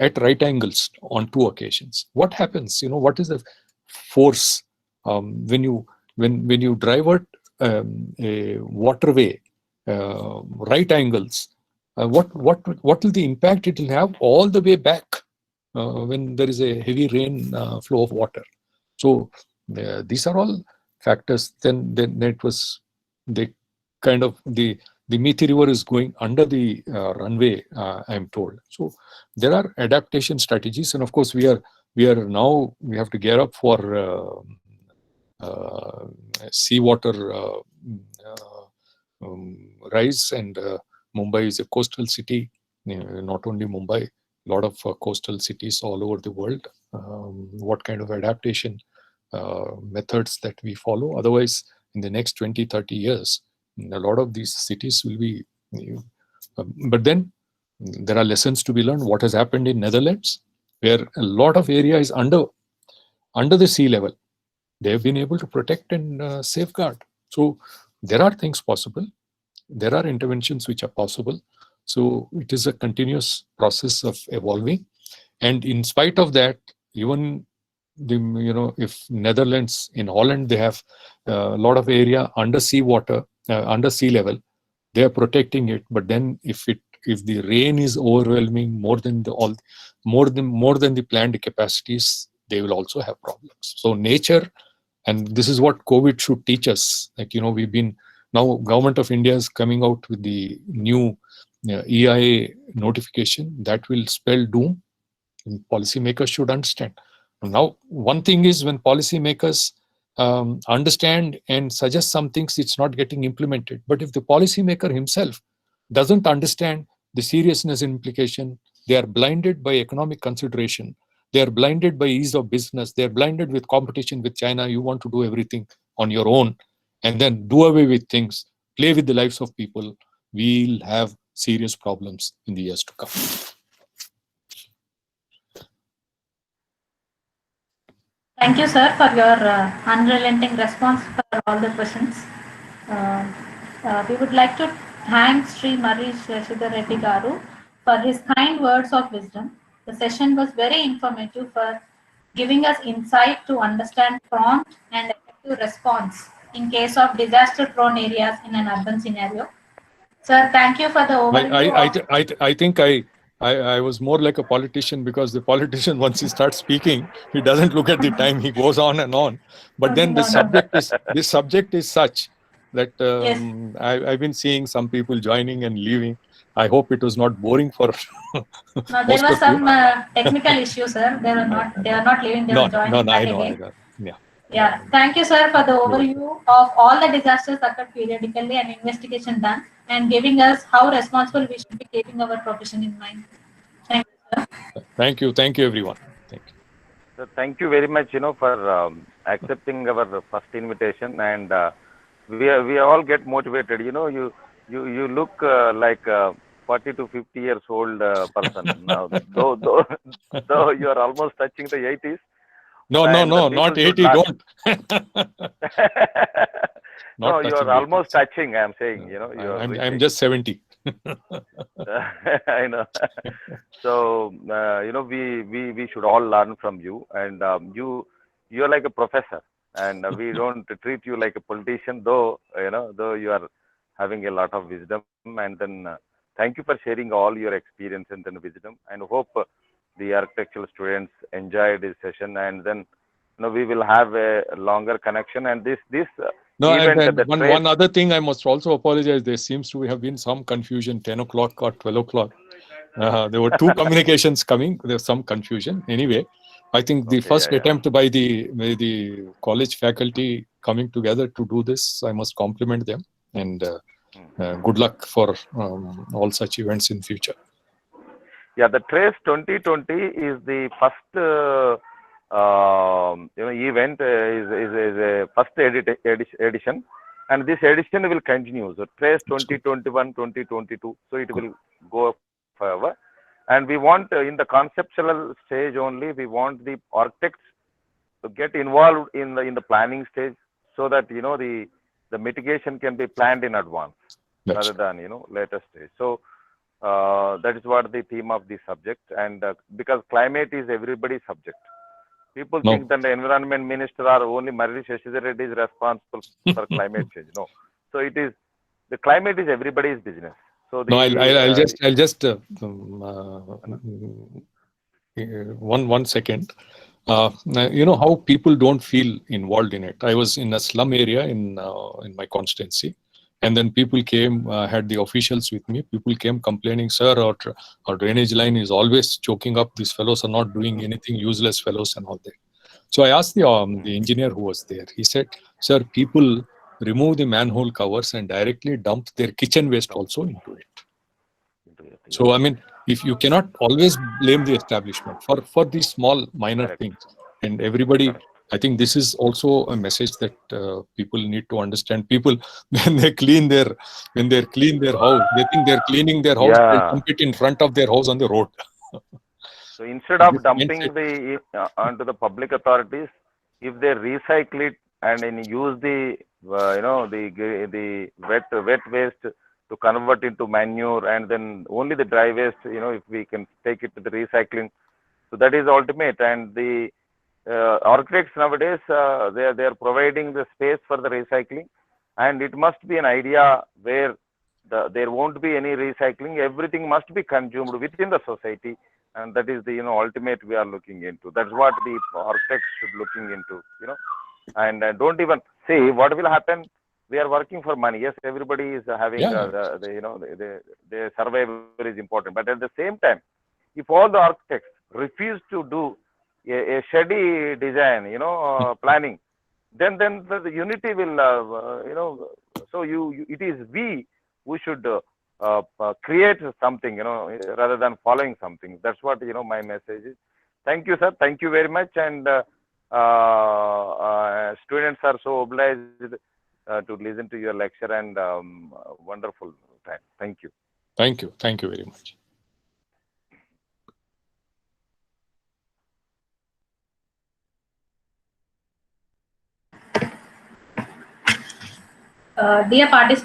at right angles on 2 occasions. What happens? What is the force when you divert a waterway right angles? What will the impact it will have all the way back when there is a heavy rain flow of water? So these are all factors. Then it was the kind of the Mithi River is going under the runway, I'm told. So there are adaptation strategies, and of course we have to gear up for seawater rise, and Mumbai is a coastal city. Not only Mumbai, a lot of coastal cities all over the world. What kind of adaptation methods that we follow? Otherwise, in the next 20-30 years, a lot of these cities will be, but then there are lessons to be learned. What has happened in Netherlands, where a lot of area is under the sea level, they have been able to protect and safeguard. So there are things possible. There are interventions which are possible. So it is a continuous process of evolving. And in spite of that, even if Netherlands, in Holland, they have a lot of area under seawater, under sea level, they are protecting it. But then if the rain is overwhelming more than the planned capacities, they will also have problems. So nature, and this is what COVID should teach us. Now Government of India is coming out with the new EIA notification that will spell doom. And policymakers should understand. Now, one thing is when policymakers understand and suggest some things, it's not getting implemented. But if the policymaker himself doesn't understand the seriousness and implication, they are blinded by economic consideration. They are blinded by ease of business. They are blinded with competition with China. You want to do everything on your own and then do away with things, play with the lives of people. We'll have serious problems in the years to come. Thank you, sir, for your unrelenting response for all the questions. We would like to thank Sri Marish Shashidhar Reddy Garu for his kind words of wisdom. The session was very informative for giving us insight to understand prompt and effective response in case of disaster-prone areas in an urban scenario. Sir, thank you for the overview. I think I was more like a politician, because the politician, once he starts speaking, he doesn't look at the time. He goes on and on. But then the subject is such that Yes. I've been seeing some people joining and leaving. I hope it was not boring for No, there were some technical issues, sir. They are not leaving. They were joining back again. I know. Yeah. Yeah. Thank you, sir, for the overview of all the disasters occurred periodically and investigation done, and giving us how responsible we should be keeping our profession in mind. Thank you, sir. Thank you, everyone. Thank you. So thank you very much, for accepting our first invitation, and we all get motivated. You look like a 40 to 50 years old person now. Though you are almost touching the 80s. No, not 80. Don't. No, you are almost touching. I'm saying, I'm just 70. I know. So we should all learn from you, and you're like a professor, and we don't treat you like a politician, though you are having a lot of wisdom. And then thank you for sharing all your experience and then wisdom, and hope the architectural students enjoyed this session, and then we will have a longer connection. And this no, event, and one other thing, I must also apologize. There seems to have been some confusion. 10 o'clock or 12 o'clock. There were two communications coming. There's some confusion. Anyway, I think the Okay, first yeah, yeah. attempt by the college faculty coming together to do this, I must compliment them, and good luck for all such events in future. Yeah, the Trace 2020 is the first event, is a first edition, and this edition will continue. So Trace 2021, 2022, so it will go forever. And we want, in the conceptual stage only, we want the architects to get involved in the planning stage, so that the mitigation can be planned in advance rather than later stage. So that is what the theme of the subject, and because climate is everybody's subject. People think that the environment minister or only Marri Seshadhar Reddy is responsible for climate change. No, so it is, the climate is everybody's business. So the, I'll just one second. You know how people don't feel involved in it. I was in a slum area in my constituency, and then people came, had the officials with me. People came complaining, sir, our drainage line is always choking up. These fellows are not doing anything, useless fellows and all that. So I asked the engineer who was there. He said, sir, people remove the manhole covers and directly dump their kitchen waste also into it. So, I mean, if you cannot always blame the establishment for these small minor things, and everybody, I think this is also a message that people need to understand. People, when they clean their house, they think they're cleaning their house, they dump it in front of their house on the road. So instead of dumping onto the public authorities, if they recycle it and then use the the wet waste to convert into manure, and then only the dry waste, if we can take it to the recycling, so that is ultimate. And the architects nowadays, they are providing the space for the recycling, and it must be an idea where there won't be any recycling. Everything must be consumed within the society, and that is the ultimate we are looking into. That's what the architects should looking into. And don't even see what will happen. We are working for money. Yes, everybody is having the survival is important. But at the same time, if all the architects refuse to do a steady design, planning, then the unity will, so it is we who should create something, rather than following something. That's what my message is. Thank you, sir. Thank you very much. And students are so obliged to listen to your lecture, and wonderful time. Thank you. Thank you. Thank you very much. Dear participants,